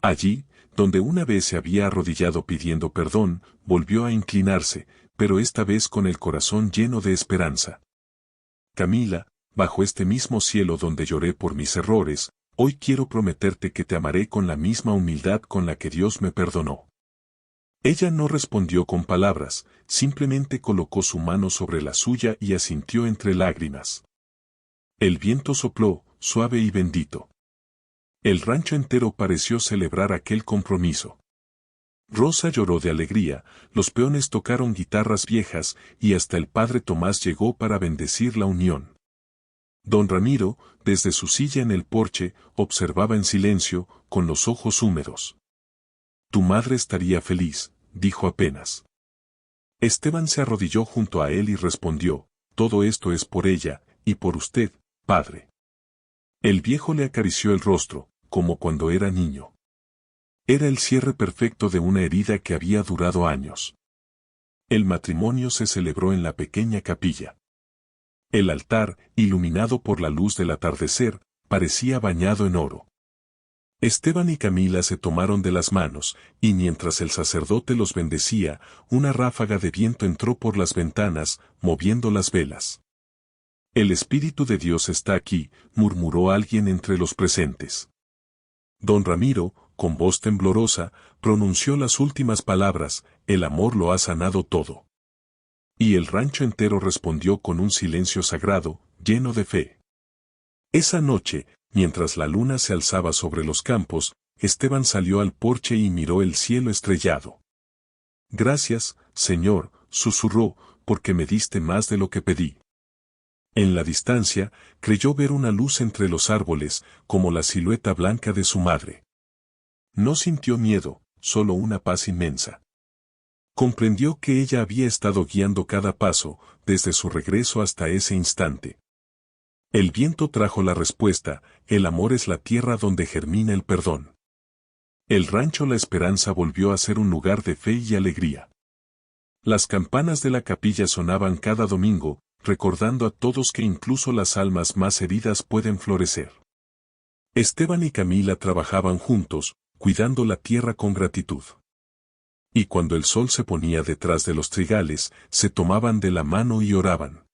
Allí, donde una vez se había arrodillado pidiendo perdón, volvió a inclinarse, pero esta vez con el corazón lleno de esperanza. Camila, bajo este mismo cielo donde lloré por mis errores, hoy quiero prometerte que te amaré con la misma humildad con la que Dios me perdonó. Ella no respondió con palabras, simplemente colocó su mano sobre la suya y asintió entre lágrimas. El viento sopló, suave y bendito. El rancho entero pareció celebrar aquel compromiso. Rosa lloró de alegría, los peones tocaron guitarras viejas y hasta el padre Tomás llegó para bendecir la unión. Don Ramiro, desde su silla en el porche, observaba en silencio, con los ojos húmedos. Tu madre estaría feliz, dijo apenas. Esteban se arrodilló junto a él y respondió, todo esto es por ella, y por usted, padre. El viejo le acarició el rostro, como cuando era niño. Era el cierre perfecto de una herida que había durado años. El matrimonio se celebró en la pequeña capilla. El altar, iluminado por la luz del atardecer, parecía bañado en oro. Esteban y Camila se tomaron de las manos, y mientras el sacerdote los bendecía, una ráfaga de viento entró por las ventanas, moviendo las velas. El Espíritu de Dios está aquí, murmuró alguien entre los presentes. Don Ramiro, con voz temblorosa, pronunció las últimas palabras, el amor lo ha sanado todo. Y el rancho entero respondió con un silencio sagrado, lleno de fe. Esa noche, mientras la luna se alzaba sobre los campos, Esteban salió al porche y miró el cielo estrellado. Gracias, Señor, susurró, porque me diste más de lo que pedí. En la distancia, creyó ver una luz entre los árboles, como la silueta blanca de su madre. No sintió miedo, solo una paz inmensa. Comprendió que ella había estado guiando cada paso, desde su regreso hasta ese instante. El viento trajo la respuesta, el amor es la tierra donde germina el perdón. El rancho La Esperanza volvió a ser un lugar de fe y alegría. Las campanas de la capilla sonaban cada domingo, recordando a todos que incluso las almas más heridas pueden florecer. Esteban y Camila trabajaban juntos, cuidando la tierra con gratitud. Y cuando el sol se ponía detrás de los trigales, se tomaban de la mano y oraban.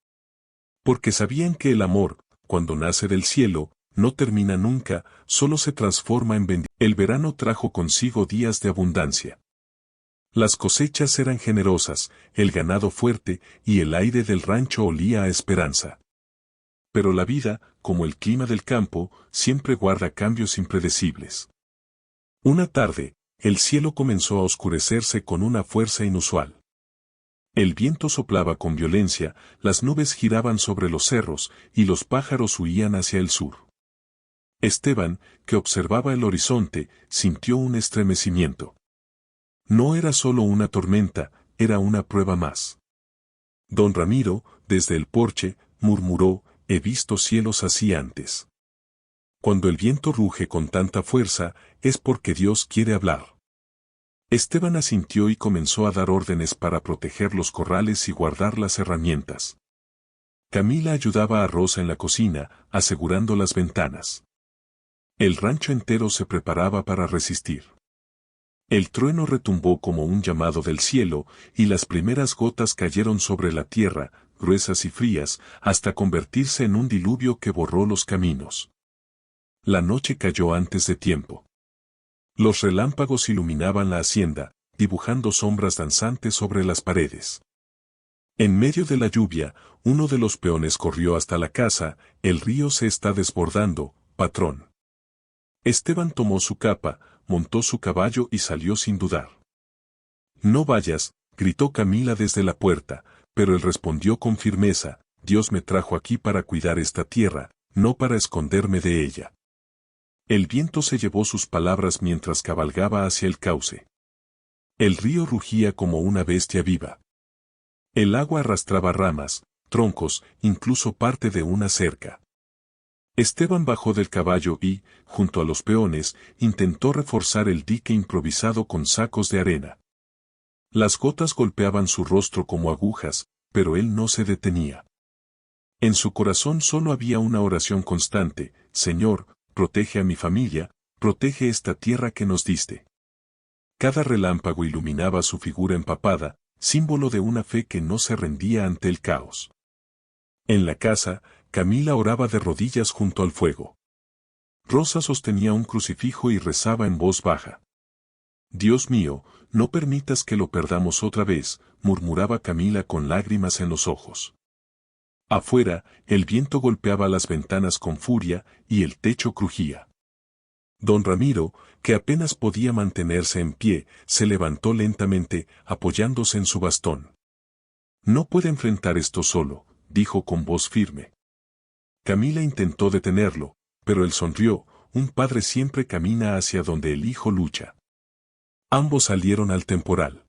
Porque sabían que el amor, cuando nace del cielo, no termina nunca, solo se transforma en bendición. El verano trajo consigo días de abundancia. Las cosechas eran generosas, el ganado fuerte, y el aire del rancho olía a esperanza. Pero la vida, como el clima del campo, siempre guarda cambios impredecibles. Una tarde, el cielo comenzó a oscurecerse con una fuerza inusual. El viento soplaba con violencia, las nubes giraban sobre los cerros, y los pájaros huían hacia el sur. Esteban, que observaba el horizonte, sintió un estremecimiento. No era solo una tormenta, era una prueba más. Don Ramiro, desde el porche, murmuró, he visto cielos así antes. Cuando el viento ruge con tanta fuerza, es porque Dios quiere hablar. Esteban asintió y comenzó a dar órdenes para proteger los corrales y guardar las herramientas. Camila ayudaba a Rosa en la cocina, asegurando las ventanas. El rancho entero se preparaba para resistir. El trueno retumbó como un llamado del cielo, y las primeras gotas cayeron sobre la tierra, gruesas y frías, hasta convertirse en un diluvio que borró los caminos. La noche cayó antes de tiempo. Los relámpagos iluminaban la hacienda, dibujando sombras danzantes sobre las paredes. En medio de la lluvia, uno de los peones corrió hasta la casa, el río se está desbordando, patrón. Esteban tomó su capa, montó su caballo y salió sin dudar. No vayas, gritó Camila desde la puerta, pero él respondió con firmeza, Dios me trajo aquí para cuidar esta tierra, no para esconderme de ella. El viento se llevó sus palabras mientras cabalgaba hacia el cauce. El río rugía como una bestia viva. El agua arrastraba ramas, troncos, incluso parte de una cerca. Esteban bajó del caballo y, junto a los peones, intentó reforzar el dique improvisado con sacos de arena. Las gotas golpeaban su rostro como agujas, pero él no se detenía. En su corazón solo había una oración constante, Señor, protege a mi familia, protege esta tierra que nos diste. Cada relámpago iluminaba su figura empapada, símbolo de una fe que no se rendía ante el caos. En la casa, Camila oraba de rodillas junto al fuego. Rosa sostenía un crucifijo y rezaba en voz baja. Dios mío, no permitas que lo perdamos otra vez, murmuraba Camila con lágrimas en los ojos. Afuera, el viento golpeaba las ventanas con furia y el techo crujía. Don Ramiro, que apenas podía mantenerse en pie, se levantó lentamente, apoyándose en su bastón. No puede enfrentar esto solo, dijo con voz firme. Camila intentó detenerlo, pero él sonrió, un padre siempre camina hacia donde el hijo lucha. Ambos salieron al temporal.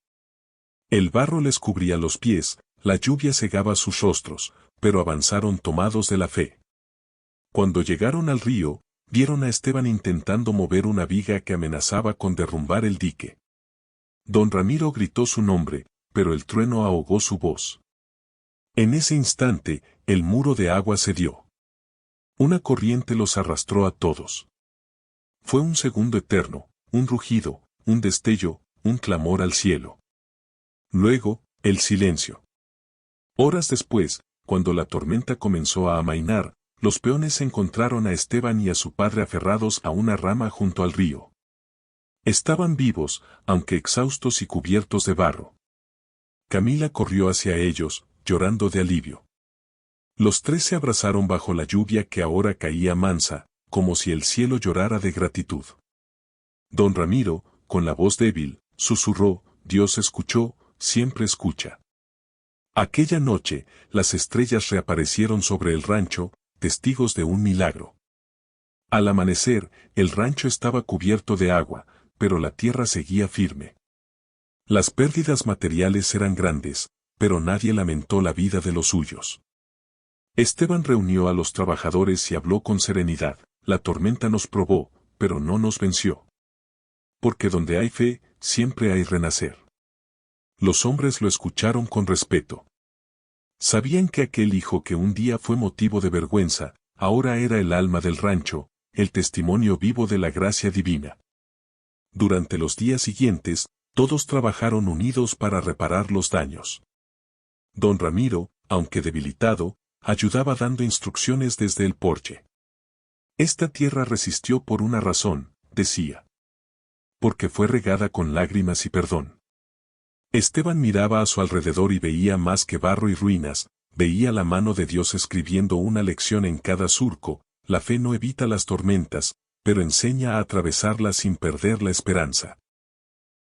El barro les cubría los pies, la lluvia cegaba sus rostros, pero avanzaron tomados de la fe. Cuando llegaron al río, vieron a Esteban intentando mover una viga que amenazaba con derrumbar el dique. Don Ramiro gritó su nombre, pero el trueno ahogó su voz. En ese instante, el muro de agua cedió. Una corriente los arrastró a todos. Fue un segundo eterno, un rugido, un destello, un clamor al cielo. Luego, el silencio. Horas después, cuando la tormenta comenzó a amainar, los peones encontraron a Esteban y a su padre aferrados a una rama junto al río. Estaban vivos, aunque exhaustos y cubiertos de barro. Camila corrió hacia ellos, llorando de alivio. Los tres se abrazaron bajo la lluvia que ahora caía mansa, como si el cielo llorara de gratitud. Don Ramiro, con la voz débil, susurró, Dios escuchó, siempre escucha. Aquella noche, las estrellas reaparecieron sobre el rancho, testigos de un milagro. Al amanecer, el rancho estaba cubierto de agua, pero la tierra seguía firme. Las pérdidas materiales eran grandes, pero nadie lamentó la vida de los suyos. Esteban reunió a los trabajadores y habló con serenidad, la tormenta nos probó, pero no nos venció. Porque donde hay fe, siempre hay renacer. Los hombres lo escucharon con respeto. Sabían que aquel hijo que un día fue motivo de vergüenza, ahora era el alma del rancho, el testimonio vivo de la gracia divina. Durante los días siguientes, todos trabajaron unidos para reparar los daños. Don Ramiro, aunque debilitado, ayudaba dando instrucciones desde el porche. Esta tierra resistió por una razón, decía. Porque fue regada con lágrimas y perdón. Esteban miraba a su alrededor y veía más que barro y ruinas, veía la mano de Dios escribiendo una lección en cada surco, la fe no evita las tormentas, pero enseña a atravesarlas sin perder la esperanza.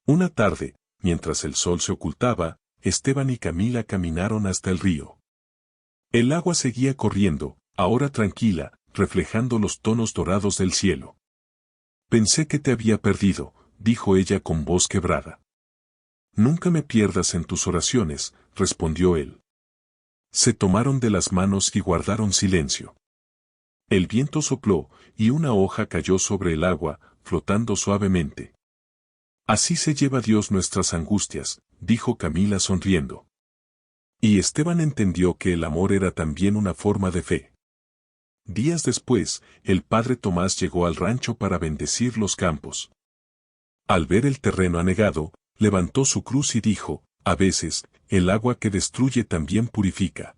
Una tarde, mientras el sol se ocultaba, Esteban y Camila caminaron hasta el río. El agua seguía corriendo, ahora tranquila, reflejando los tonos dorados del cielo. Pensé que te había perdido, dijo ella con voz quebrada. Nunca me pierdas en tus oraciones, respondió él. Se tomaron de las manos y guardaron silencio. El viento sopló, y una hoja cayó sobre el agua, flotando suavemente. Así se lleva Dios nuestras angustias, dijo Camila sonriendo. Y Esteban entendió que el amor era también una forma de fe. Días después, el padre Tomás llegó al rancho para bendecir los campos. Al ver el terreno anegado, levantó su cruz y dijo, a veces, el agua que destruye también purifica.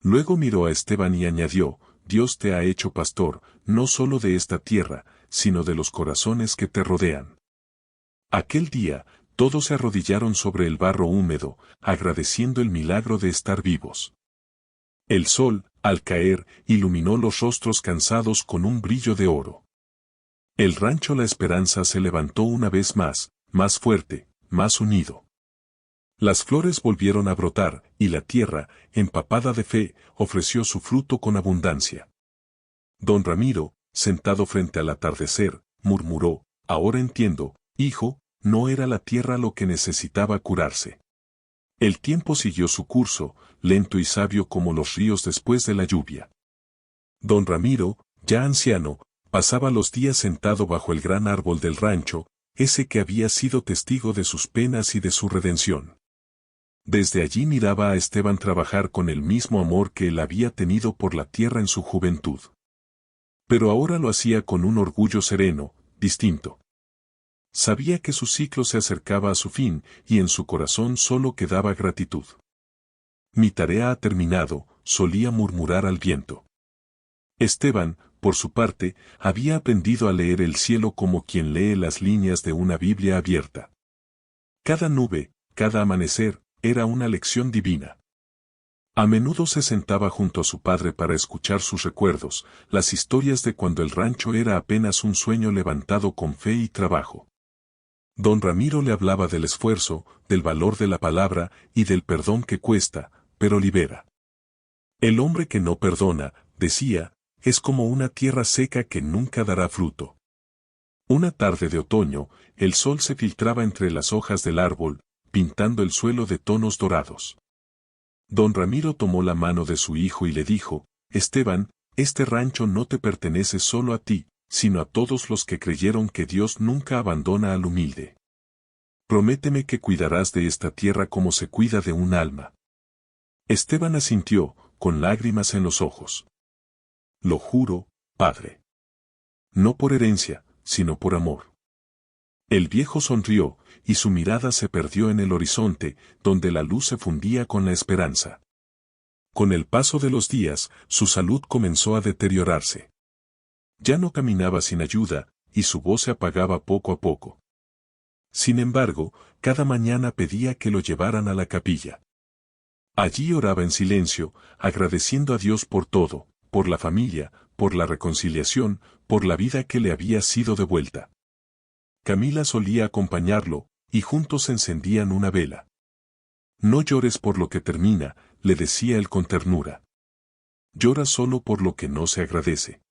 Luego miró a Esteban y añadió, Dios te ha hecho pastor, no solo de esta tierra, sino de los corazones que te rodean. Aquel día, todos se arrodillaron sobre el barro húmedo, agradeciendo el milagro de estar vivos. El sol, al caer, iluminó los rostros cansados con un brillo de oro. El rancho La Esperanza se levantó una vez más fuerte, más unido. Las flores volvieron a brotar, y la tierra, empapada de fe, ofreció su fruto con abundancia. Don Ramiro, sentado frente al atardecer, murmuró, ahora entiendo, hijo, no era la tierra lo que necesitaba curarse. El tiempo siguió su curso, lento y sabio como los ríos después de la lluvia. Don Ramiro, ya anciano, pasaba los días sentado bajo el gran árbol del rancho, ese que había sido testigo de sus penas y de su redención. Desde allí miraba a Esteban trabajar con el mismo amor que él había tenido por la tierra en su juventud. Pero ahora lo hacía con un orgullo sereno, distinto. Sabía que su ciclo se acercaba a su fin, y en su corazón solo quedaba gratitud. Mi tarea ha terminado, solía murmurar al viento. Esteban, por su parte, había aprendido a leer el cielo como quien lee las líneas de una Biblia abierta. Cada nube, cada amanecer, era una lección divina. A menudo se sentaba junto a su padre para escuchar sus recuerdos, las historias de cuando el rancho era apenas un sueño levantado con fe y trabajo. Don Ramiro le hablaba del esfuerzo, del valor de la palabra y del perdón que cuesta, pero libera. El hombre que no perdona, decía, es como una tierra seca que nunca dará fruto. Una tarde de otoño, el sol se filtraba entre las hojas del árbol, pintando el suelo de tonos dorados. Don Ramiro tomó la mano de su hijo y le dijo, Esteban, este rancho no te pertenece solo a ti, sino a todos los que creyeron que Dios nunca abandona al humilde. Prométeme que cuidarás de esta tierra como se cuida de un alma. Esteban asintió, con lágrimas en los ojos. Lo juro, padre. No por herencia, sino por amor. El viejo sonrió, y su mirada se perdió en el horizonte, donde la luz se fundía con la esperanza. Con el paso de los días, su salud comenzó a deteriorarse. Ya no caminaba sin ayuda, y su voz se apagaba poco a poco. Sin embargo, cada mañana pedía que lo llevaran a la capilla. Allí oraba en silencio, agradeciendo a Dios por todo, por la familia, por la reconciliación, por la vida que le había sido devuelta. Camila solía acompañarlo, y juntos encendían una vela. No llores por lo que termina, le decía él con ternura. Llora solo por lo que no se agradece.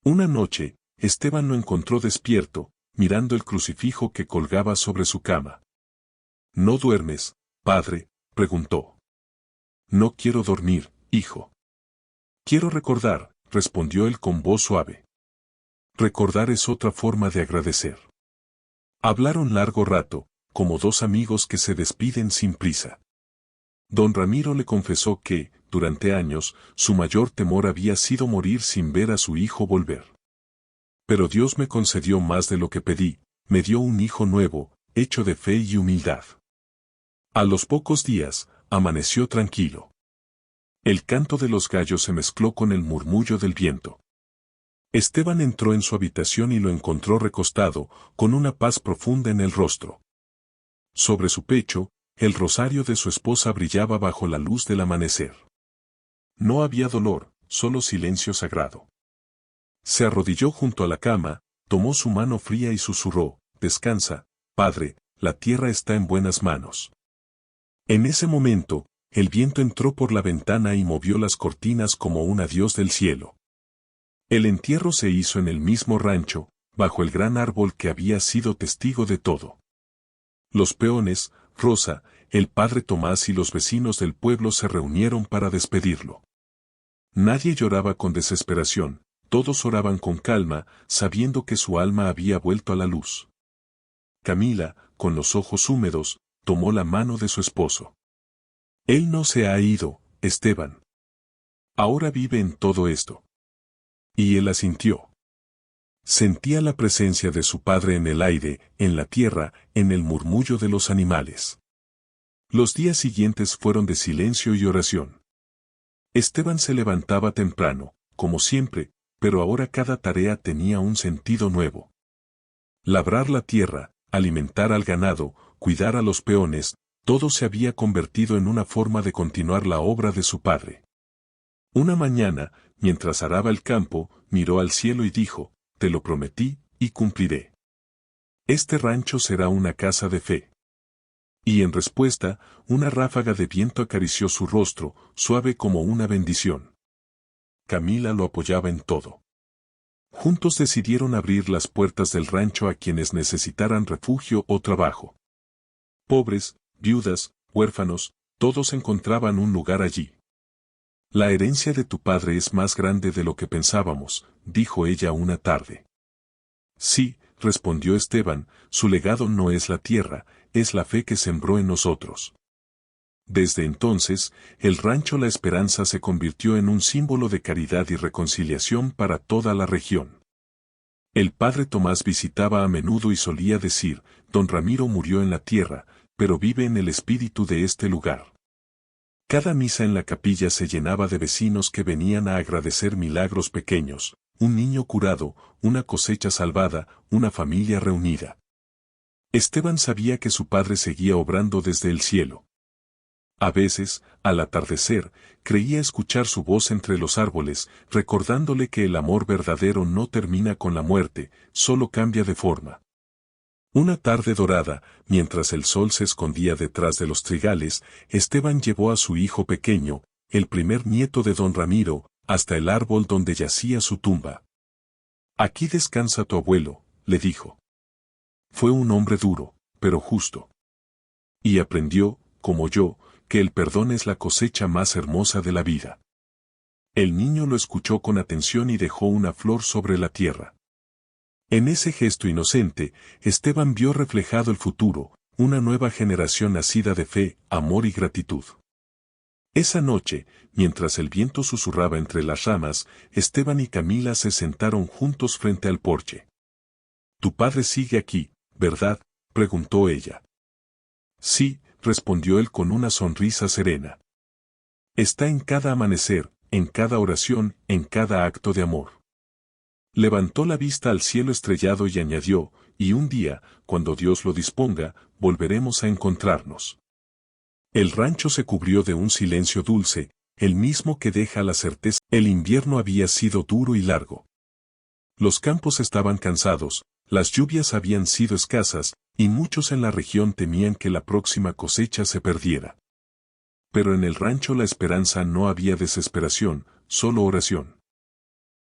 Una noche, Esteban lo encontró despierto, mirando el crucifijo que colgaba sobre su cama. ¿No duermes, padre?, preguntó. No quiero dormir, hijo. Quiero recordar, respondió él con voz suave. Recordar es otra forma de agradecer. Hablaron largo rato, como dos amigos que se despiden sin prisa. Don Ramiro le confesó que, durante años, su mayor temor había sido morir sin ver a su hijo volver. Pero Dios me concedió más de lo que pedí, me dio un hijo nuevo, hecho de fe y humildad. A los pocos días, amaneció tranquilo. El canto de los gallos se mezcló con el murmullo del viento. Esteban entró en su habitación y lo encontró recostado, con una paz profunda en el rostro. Sobre su pecho, el rosario de su esposa brillaba bajo la luz del amanecer. No había dolor, solo silencio sagrado. Se arrodilló junto a la cama, tomó su mano fría y susurró, «Descansa, padre, la tierra está en buenas manos». En ese momento, el viento entró por la ventana y movió las cortinas como un adiós del cielo. El entierro se hizo en el mismo rancho, bajo el gran árbol que había sido testigo de todo. Los peones, Rosa, el padre Tomás y los vecinos del pueblo se reunieron para despedirlo. Nadie lloraba con desesperación, todos oraban con calma, sabiendo que su alma había vuelto a la luz. Camila, con los ojos húmedos, tomó la mano de su esposo. Él no se ha ido, Esteban. Ahora vive en todo esto. Y él asintió. Sentía la presencia de su padre en el aire, en la tierra, en el murmullo de los animales. Los días siguientes fueron de silencio y oración. Esteban se levantaba temprano, como siempre, pero ahora cada tarea tenía un sentido nuevo. Labrar la tierra, alimentar al ganado, cuidar a los peones, todo se había convertido en una forma de continuar la obra de su padre. Una mañana, mientras araba el campo, miró al cielo y dijo: «Te lo prometí, y cumpliré. Este rancho será una casa de fe». Y en respuesta, una ráfaga de viento acarició su rostro, suave como una bendición. Camila lo apoyaba en todo. Juntos decidieron abrir las puertas del rancho a quienes necesitaran refugio o trabajo. Pobres, viudas, huérfanos, todos encontraban un lugar allí. «La herencia de tu padre es más grande de lo que pensábamos», dijo ella una tarde. «Sí», respondió Esteban, «su legado no es la tierra, es la fe que sembró en nosotros». Desde entonces, el rancho La Esperanza se convirtió en un símbolo de caridad y reconciliación para toda la región. El padre Tomás visitaba a menudo y solía decir: «Don Ramiro murió en la tierra, pero vive en el espíritu de este lugar». Cada misa en la capilla se llenaba de vecinos que venían a agradecer milagros pequeños: un niño curado, una cosecha salvada, una familia reunida. Esteban sabía que su padre seguía obrando desde el cielo. A veces, al atardecer, creía escuchar su voz entre los árboles, recordándole que el amor verdadero no termina con la muerte, solo cambia de forma. Una tarde dorada, mientras el sol se escondía detrás de los trigales, Esteban llevó a su hijo pequeño, el primer nieto de don Ramiro, hasta el árbol donde yacía su tumba. «Aquí descansa tu abuelo», le dijo. «Fue un hombre duro, pero justo. Y aprendió, como yo, que el perdón es la cosecha más hermosa de la vida». El niño lo escuchó con atención y dejó una flor sobre la tierra. En ese gesto inocente, Esteban vio reflejado el futuro, una nueva generación nacida de fe, amor y gratitud. Esa noche, mientras el viento susurraba entre las ramas, Esteban y Camila se sentaron juntos frente al porche. «Tu padre sigue aquí, ¿verdad?», preguntó ella. «Sí», respondió él con una sonrisa serena. «Está en cada amanecer, en cada oración, en cada acto de amor». Levantó la vista al cielo estrellado y añadió: «Y un día, cuando Dios lo disponga, volveremos a encontrarnos». El rancho se cubrió de un silencio dulce, el mismo que deja la certeza. El invierno había sido duro y largo. Los campos estaban cansados, las lluvias habían sido escasas, y muchos en la región temían que la próxima cosecha se perdiera. Pero en el rancho La Esperanza no había desesperación, solo oración.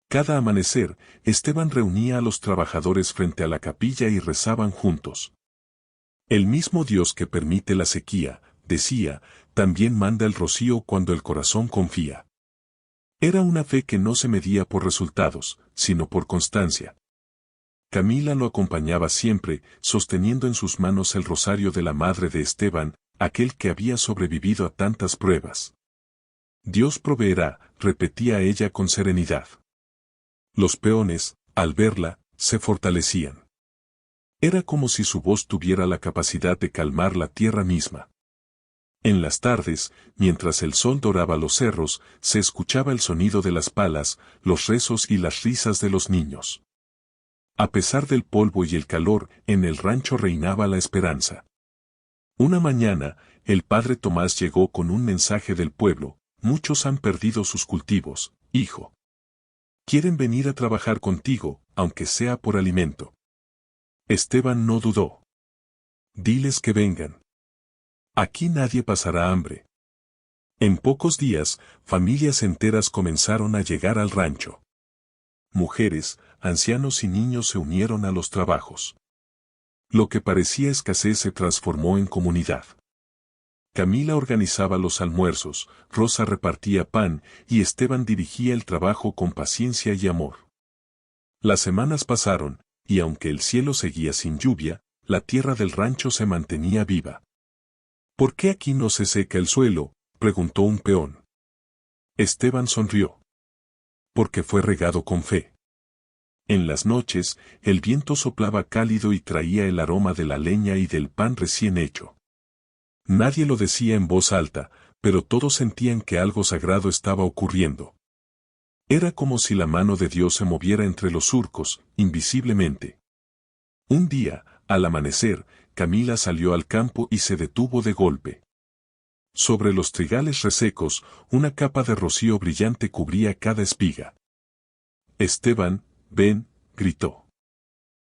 Cada amanecer, Esteban reunía a los trabajadores frente a la capilla y rezaban juntos. «El mismo Dios que permite la sequía», decía, «también manda el rocío cuando el corazón confía». Era una fe que no se medía por resultados, sino por constancia. Camila lo acompañaba siempre, sosteniendo en sus manos el rosario de la madre de Esteban, aquel que había sobrevivido a tantas pruebas. «Dios proveerá», repetía ella con serenidad. Los peones, al verla, se fortalecían. Era como si su voz tuviera la capacidad de calmar la tierra misma. En las tardes, mientras el sol doraba los cerros, se escuchaba el sonido de las palas, los rezos y las risas de los niños. A pesar del polvo y el calor, en el rancho reinaba la esperanza. Una mañana, el padre Tomás llegó con un mensaje del pueblo: «Muchos han perdido sus cultivos, hijo. Quieren venir a trabajar contigo, aunque sea por alimento». Esteban no dudó. «Diles que vengan. Aquí nadie pasará hambre». En pocos días, familias enteras comenzaron a llegar al rancho. Mujeres, ancianos y niños se unieron a los trabajos. Lo que parecía escasez se transformó en comunidad. Camila organizaba los almuerzos, Rosa repartía pan y Esteban dirigía el trabajo con paciencia y amor. Las semanas pasaron, y aunque el cielo seguía sin lluvia, la tierra del rancho se mantenía viva. ¿Por qué aquí no se seca el suelo?, preguntó un peón. Esteban sonrió. Porque fue regado con fe. En las noches, el viento soplaba cálido y traía el aroma de la leña y del pan recién hecho. Nadie lo decía en voz alta, pero todos sentían que algo sagrado estaba ocurriendo. Era como si la mano de Dios se moviera entre los surcos, invisiblemente. Un día, al amanecer, Camila salió al campo y se detuvo de golpe. Sobre los trigales resecos, una capa de rocío brillante cubría cada espiga. Esteban, ven, gritó.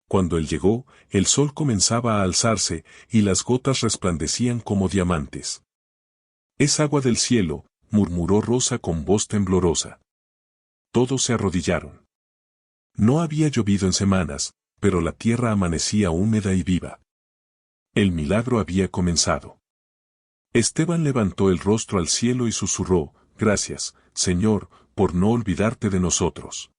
Cuando él llegó, el sol comenzaba a alzarse y las gotas resplandecían como diamantes. Es agua del cielo, murmuró Rosa con voz temblorosa. Todos se arrodillaron. No había llovido en semanas, pero la tierra amanecía húmeda y viva. El milagro había comenzado. Esteban levantó el rostro al cielo y susurró, gracias, Señor, por no olvidarte de nosotros.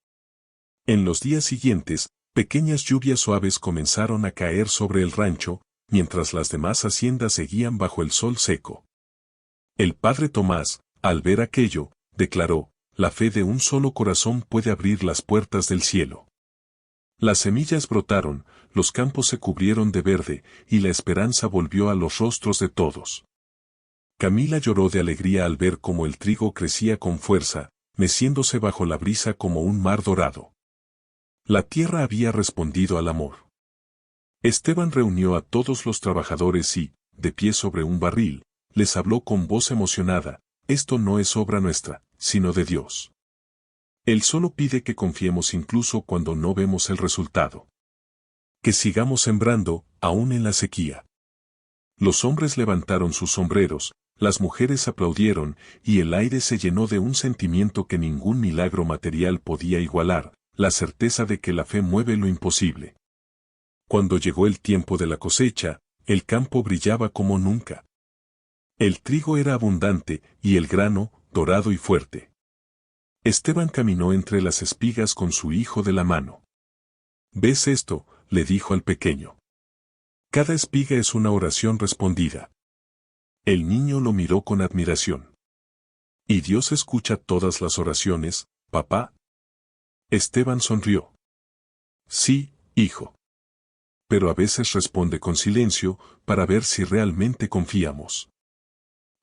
En los días siguientes, pequeñas lluvias suaves comenzaron a caer sobre el rancho, mientras las demás haciendas seguían bajo el sol seco. El padre Tomás, al ver aquello, declaró, la fe de un solo corazón puede abrir las puertas del cielo. Las semillas brotaron, los campos se cubrieron de verde, y la esperanza volvió a los rostros de todos. Camila lloró de alegría al ver cómo el trigo crecía con fuerza, meciéndose bajo la brisa como un mar dorado. La tierra había respondido al amor. Esteban reunió a todos los trabajadores y, de pie sobre un barril, les habló con voz emocionada, esto no es obra nuestra, sino de Dios. Él solo pide que confiemos incluso cuando no vemos el resultado. Que sigamos sembrando, aún en la sequía. Los hombres levantaron sus sombreros, las mujeres aplaudieron, y el aire se llenó de un sentimiento que ningún milagro material podía igualar, la certeza de que la fe mueve lo imposible. Cuando llegó el tiempo de la cosecha, el campo brillaba como nunca. El trigo era abundante, y el grano, dorado y fuerte. Esteban caminó entre las espigas con su hijo de la mano. ¿Ves esto?, le dijo al pequeño. Cada espiga es una oración respondida. El niño lo miró con admiración. ¿Y Dios escucha todas las oraciones, papá? Esteban sonrió. Sí, hijo. Pero a veces responde con silencio, para ver si realmente confiamos.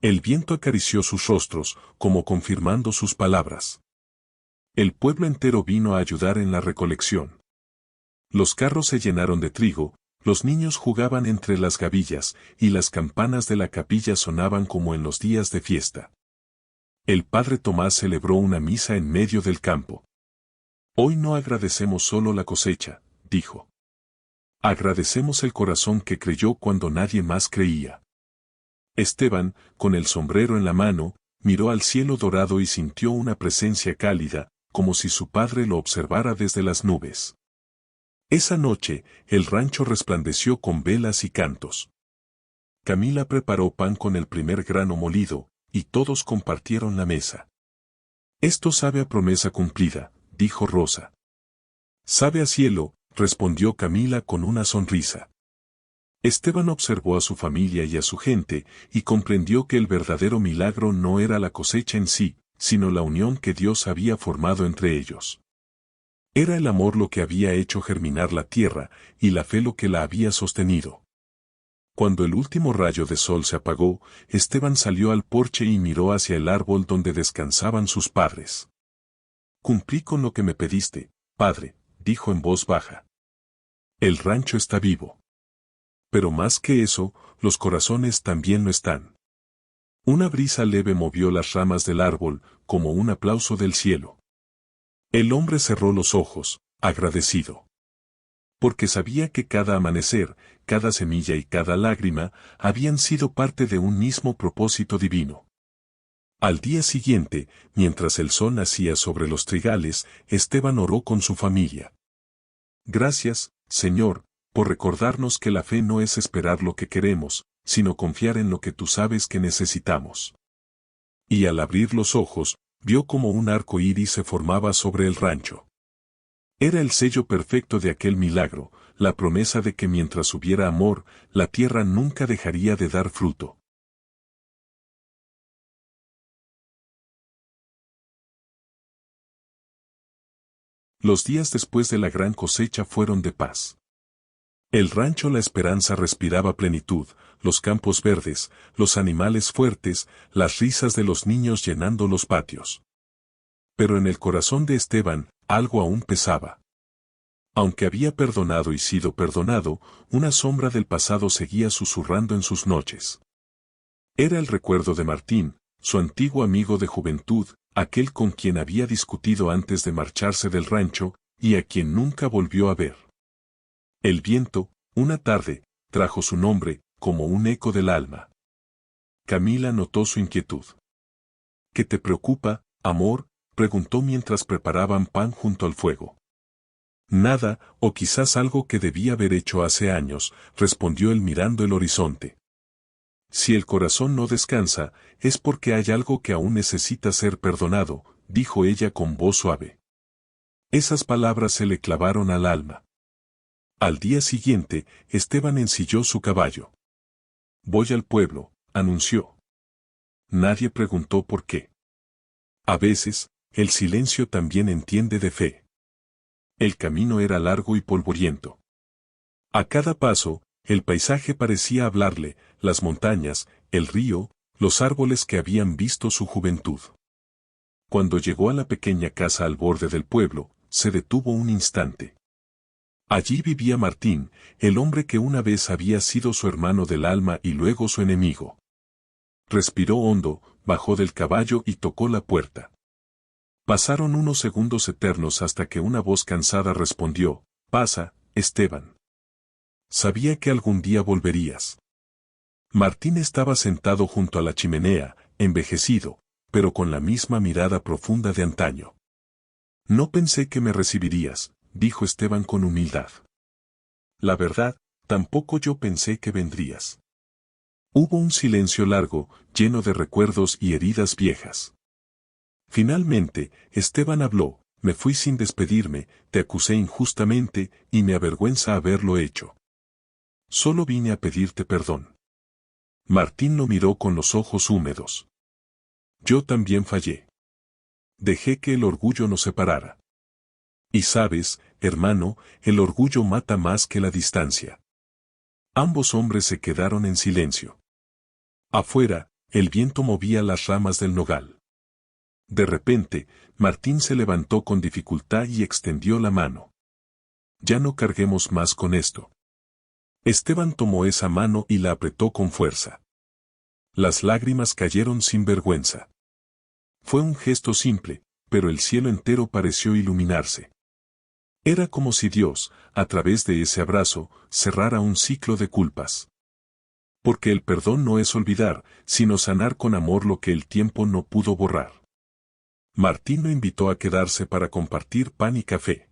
El viento acarició sus rostros, como confirmando sus palabras. El pueblo entero vino a ayudar en la recolección. Los carros se llenaron de trigo, los niños jugaban entre las gavillas, y las campanas de la capilla sonaban como en los días de fiesta. El padre Tomás celebró una misa en medio del campo. Hoy no agradecemos solo la cosecha, dijo. Agradecemos el corazón que creyó cuando nadie más creía. Esteban, con el sombrero en la mano, miró al cielo dorado y sintió una presencia cálida, como si su padre lo observara desde las nubes. Esa noche, el rancho resplandeció con velas y cantos. Camila preparó pan con el primer grano molido, y todos compartieron la mesa. Esto sabe a promesa cumplida, dijo Rosa. Sabe a cielo, respondió Camila con una sonrisa. Esteban observó a su familia y a su gente, y comprendió que el verdadero milagro no era la cosecha en sí, sino la unión que Dios había formado entre ellos. Era el amor lo que había hecho germinar la tierra, y la fe lo que la había sostenido. Cuando el último rayo de sol se apagó, Esteban salió al porche y miró hacia el árbol donde descansaban sus padres. Cumplí con lo que me pediste, padre, dijo en voz baja. El rancho está vivo. Pero más que eso, los corazones también lo están. Una brisa leve movió las ramas del árbol, como un aplauso del cielo. El hombre cerró los ojos, agradecido. Porque sabía que cada amanecer, cada semilla y cada lágrima habían sido parte de un mismo propósito divino. Al día siguiente, mientras el sol nacía sobre los trigales, Esteban oró con su familia. Gracias, Señor, por recordarnos que la fe no es esperar lo que queremos, sino confiar en lo que tú sabes que necesitamos. Y al abrir los ojos, vio como un arco iris se formaba sobre el rancho. Era el sello perfecto de aquel milagro, la promesa de que mientras hubiera amor, la tierra nunca dejaría de dar fruto. Los días después de la gran cosecha fueron de paz. El rancho La Esperanza respiraba plenitud, los campos verdes, los animales fuertes, las risas de los niños llenando los patios. Pero en el corazón de Esteban, algo aún pesaba. Aunque había perdonado y sido perdonado, una sombra del pasado seguía susurrando en sus noches. Era el recuerdo de Martín, su antiguo amigo de juventud, aquel con quien había discutido antes de marcharse del rancho, y a quien nunca volvió a ver. El viento, una tarde, trajo su nombre, como un eco del alma. Camila notó su inquietud. ¿Qué te preocupa, amor?, preguntó mientras preparaban pan junto al fuego. Nada, o quizás algo que debía haber hecho hace años, respondió él mirando el horizonte. Si el corazón no descansa, es porque hay algo que aún necesita ser perdonado, dijo ella con voz suave. Esas palabras se le clavaron al alma. Al día siguiente, Esteban ensilló su caballo. Voy al pueblo, anunció. Nadie preguntó por qué. A veces, el silencio también entiende de fe. El camino era largo y polvoriento. A cada paso, el paisaje parecía hablarle, las montañas, el río, los árboles que habían visto su juventud. Cuando llegó a la pequeña casa al borde del pueblo, se detuvo un instante. Allí vivía Martín, el hombre que una vez había sido su hermano del alma y luego su enemigo. Respiró hondo, bajó del caballo y tocó la puerta. Pasaron unos segundos eternos hasta que una voz cansada respondió, «Pasa, Esteban. Sabía que algún día volverías». Martín estaba sentado junto a la chimenea, envejecido, pero con la misma mirada profunda de antaño. «No pensé que me recibirías», dijo Esteban con humildad. «La verdad, tampoco yo pensé que vendrías». Hubo un silencio largo, lleno de recuerdos y heridas viejas. Finalmente, Esteban habló, «Me fui sin despedirme, te acusé injustamente, y me avergüenza haberlo hecho. Solo vine a pedirte perdón». Martín lo miró con los ojos húmedos. «Yo también fallé. Dejé que el orgullo nos separara. Y sabes, hermano, el orgullo mata más que la distancia». Ambos hombres se quedaron en silencio. Afuera, el viento movía las ramas del nogal. De repente, Martín se levantó con dificultad y extendió la mano. «Ya no carguemos más con esto». Esteban tomó esa mano y la apretó con fuerza. Las lágrimas cayeron sin vergüenza. Fue un gesto simple, pero el cielo entero pareció iluminarse. Era como si Dios, a través de ese abrazo, cerrara un ciclo de culpas. Porque el perdón no es olvidar, sino sanar con amor lo que el tiempo no pudo borrar. Martín lo invitó a quedarse para compartir pan y café.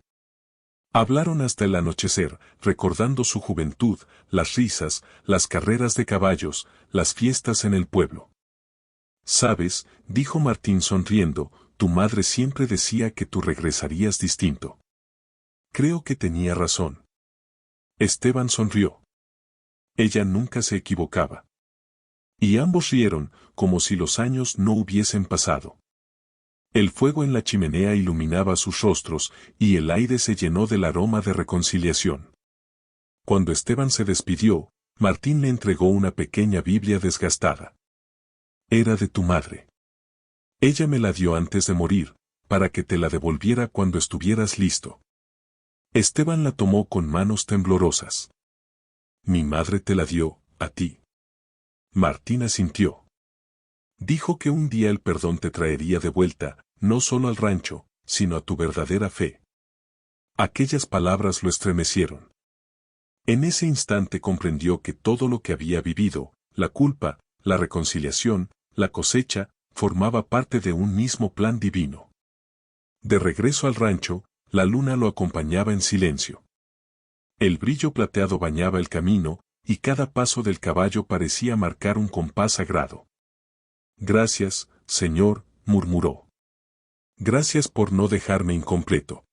Hablaron hasta el anochecer, recordando su juventud, las risas, las carreras de caballos, las fiestas en el pueblo. «Sabes», dijo Martín sonriendo, «tu madre siempre decía que tú regresarías distinto. Creo que tenía razón». Esteban sonrió. Ella nunca se equivocaba. Y ambos rieron, como si los años no hubiesen pasado. El fuego en la chimenea iluminaba sus rostros, y el aire se llenó del aroma de reconciliación. Cuando Esteban se despidió, Martín le entregó una pequeña Biblia desgastada. «Era de tu madre. Ella me la dio antes de morir, para que te la devolviera cuando estuvieras listo». Esteban la tomó con manos temblorosas. «¿Mi madre te la dio, a ti?». Martín asintió. Dijo que un día el perdón te traería de vuelta, no solo al rancho, sino a tu verdadera fe. Aquellas palabras lo estremecieron. En ese instante comprendió que todo lo que había vivido, la culpa, la reconciliación, la cosecha, formaba parte de un mismo plan divino. De regreso al rancho, la luna lo acompañaba en silencio. El brillo plateado bañaba el camino, y cada paso del caballo parecía marcar un compás sagrado. Gracias, Señor, murmuró. Gracias por no dejarme incompleto.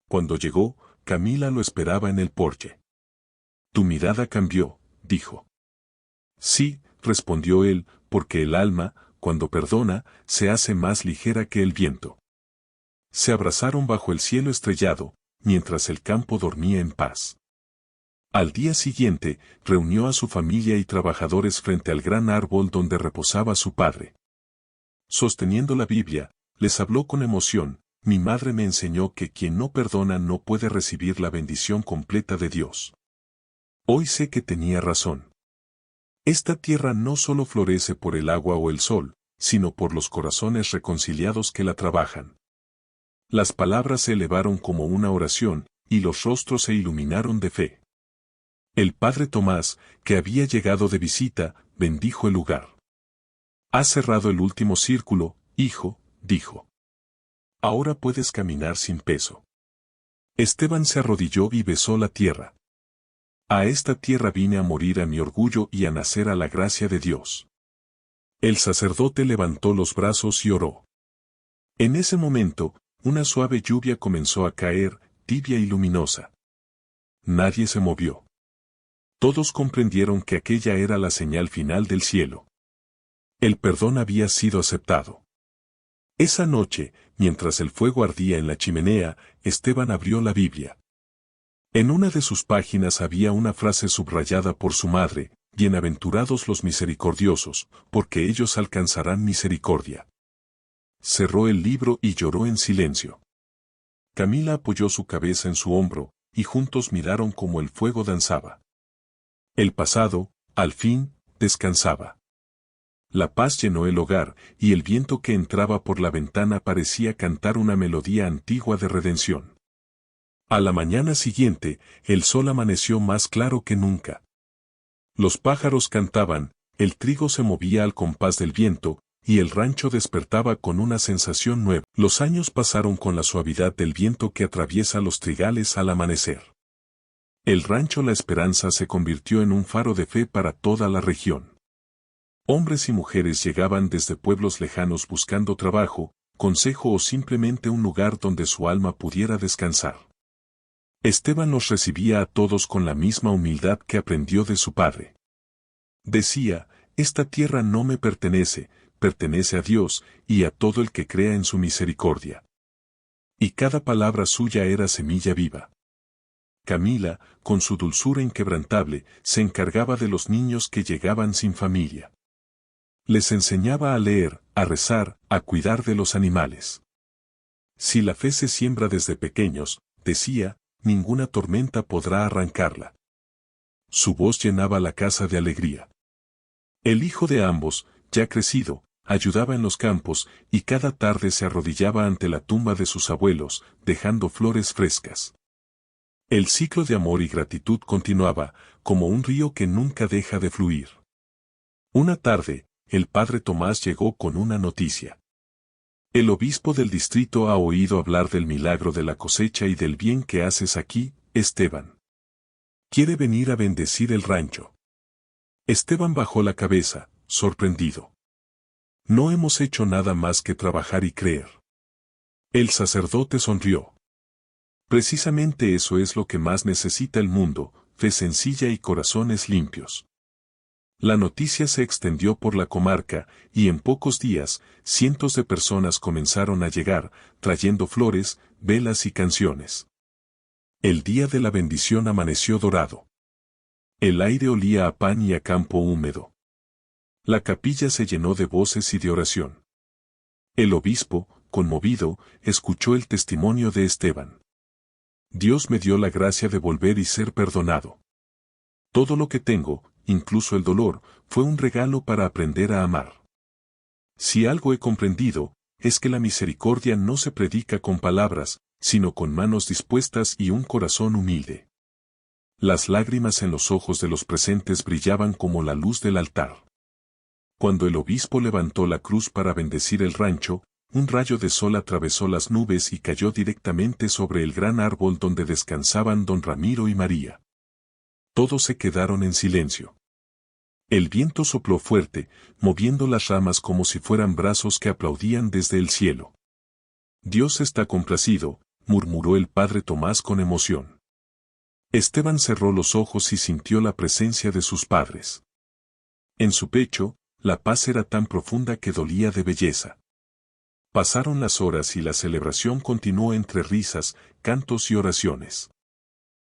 Cuando llegó, Camila lo esperaba en el porche. Tu mirada cambió, dijo. Sí, respondió él, porque el alma, cuando perdona, se hace más ligera que el viento. Se abrazaron bajo el cielo estrellado, mientras el campo dormía en paz. Al día siguiente, reunió a su familia y trabajadores frente al gran árbol donde reposaba su padre. Sosteniendo la Biblia, les habló con emoción: mi madre me enseñó que quien no perdona no puede recibir la bendición completa de Dios. Hoy sé que tenía razón. Esta tierra no solo florece por el agua o el sol, sino por los corazones reconciliados que la trabajan. Las palabras se elevaron como una oración, y los rostros se iluminaron de fe. El padre Tomás, que había llegado de visita, bendijo el lugar. Has cerrado el último círculo, hijo, dijo. Ahora puedes caminar sin peso. Esteban se arrodilló y besó la tierra. A esta tierra vine a morir a mi orgullo y a nacer a la gracia de Dios. El sacerdote levantó los brazos y oró. En ese momento, una suave lluvia comenzó a caer, tibia y luminosa. Nadie se movió. Todos comprendieron que aquella era la señal final del cielo. El perdón había sido aceptado. Esa noche, mientras el fuego ardía en la chimenea, Esteban abrió la Biblia. En una de sus páginas había una frase subrayada por su madre: bienaventurados los misericordiosos, porque ellos alcanzarán misericordia. Cerró el libro y lloró en silencio. Camila apoyó su cabeza en su hombro, y juntos miraron cómo el fuego danzaba. El pasado, al fin, descansaba. La paz llenó el hogar, y el viento que entraba por la ventana parecía cantar una melodía antigua de redención. A la mañana siguiente, el sol amaneció más claro que nunca. Los pájaros cantaban, el trigo se movía al compás del viento, y el rancho despertaba con una sensación nueva. Los años pasaron con la suavidad del viento que atraviesa los trigales al amanecer. El rancho La Esperanza se convirtió en un faro de fe para toda la región. Hombres y mujeres llegaban desde pueblos lejanos buscando trabajo, consejo o simplemente un lugar donde su alma pudiera descansar. Esteban los recibía a todos con la misma humildad que aprendió de su padre. Decía: esta tierra no me pertenece, pertenece a Dios y a todo el que crea en su misericordia. Y cada palabra suya era semilla viva. Camila, con su dulzura inquebrantable, se encargaba de los niños que llegaban sin familia. Les enseñaba a leer, a rezar, a cuidar de los animales. Si la fe se siembra desde pequeños, decía, ninguna tormenta podrá arrancarla. Su voz llenaba la casa de alegría. El hijo de ambos, ya crecido, ayudaba en los campos, y cada tarde se arrodillaba ante la tumba de sus abuelos, dejando flores frescas. El ciclo de amor y gratitud continuaba, como un río que nunca deja de fluir. Una tarde, el padre Tomás llegó con una noticia. El obispo del distrito ha oído hablar del milagro de la cosecha y del bien que haces aquí, Esteban. Quiere venir a bendecir el rancho. Esteban bajó la cabeza, sorprendido. No hemos hecho nada más que trabajar y creer. El sacerdote sonrió. Precisamente eso es lo que más necesita el mundo: fe sencilla y corazones limpios. La noticia se extendió por la comarca, y en pocos días, cientos de personas comenzaron a llegar, trayendo flores, velas y canciones. El día de la bendición amaneció dorado. El aire olía a pan y a campo húmedo. La capilla se llenó de voces y de oración. El obispo, conmovido, escuchó el testimonio de Esteban. Dios me dio la gracia de volver y ser perdonado. Todo lo que tengo, incluso el dolor, fue un regalo para aprender a amar. Si algo he comprendido, es que la misericordia no se predica con palabras, sino con manos dispuestas y un corazón humilde. Las lágrimas en los ojos de los presentes brillaban como la luz del altar. Cuando el obispo levantó la cruz para bendecir el rancho, un rayo de sol atravesó las nubes y cayó directamente sobre el gran árbol donde descansaban don Ramiro y María. Todos se quedaron en silencio. El viento sopló fuerte, moviendo las ramas como si fueran brazos que aplaudían desde el cielo. Dios está complacido, murmuró el padre Tomás con emoción. Esteban cerró los ojos y sintió la presencia de sus padres. En su pecho, la paz era tan profunda que dolía de belleza. Pasaron las horas y la celebración continuó entre risas, cantos y oraciones.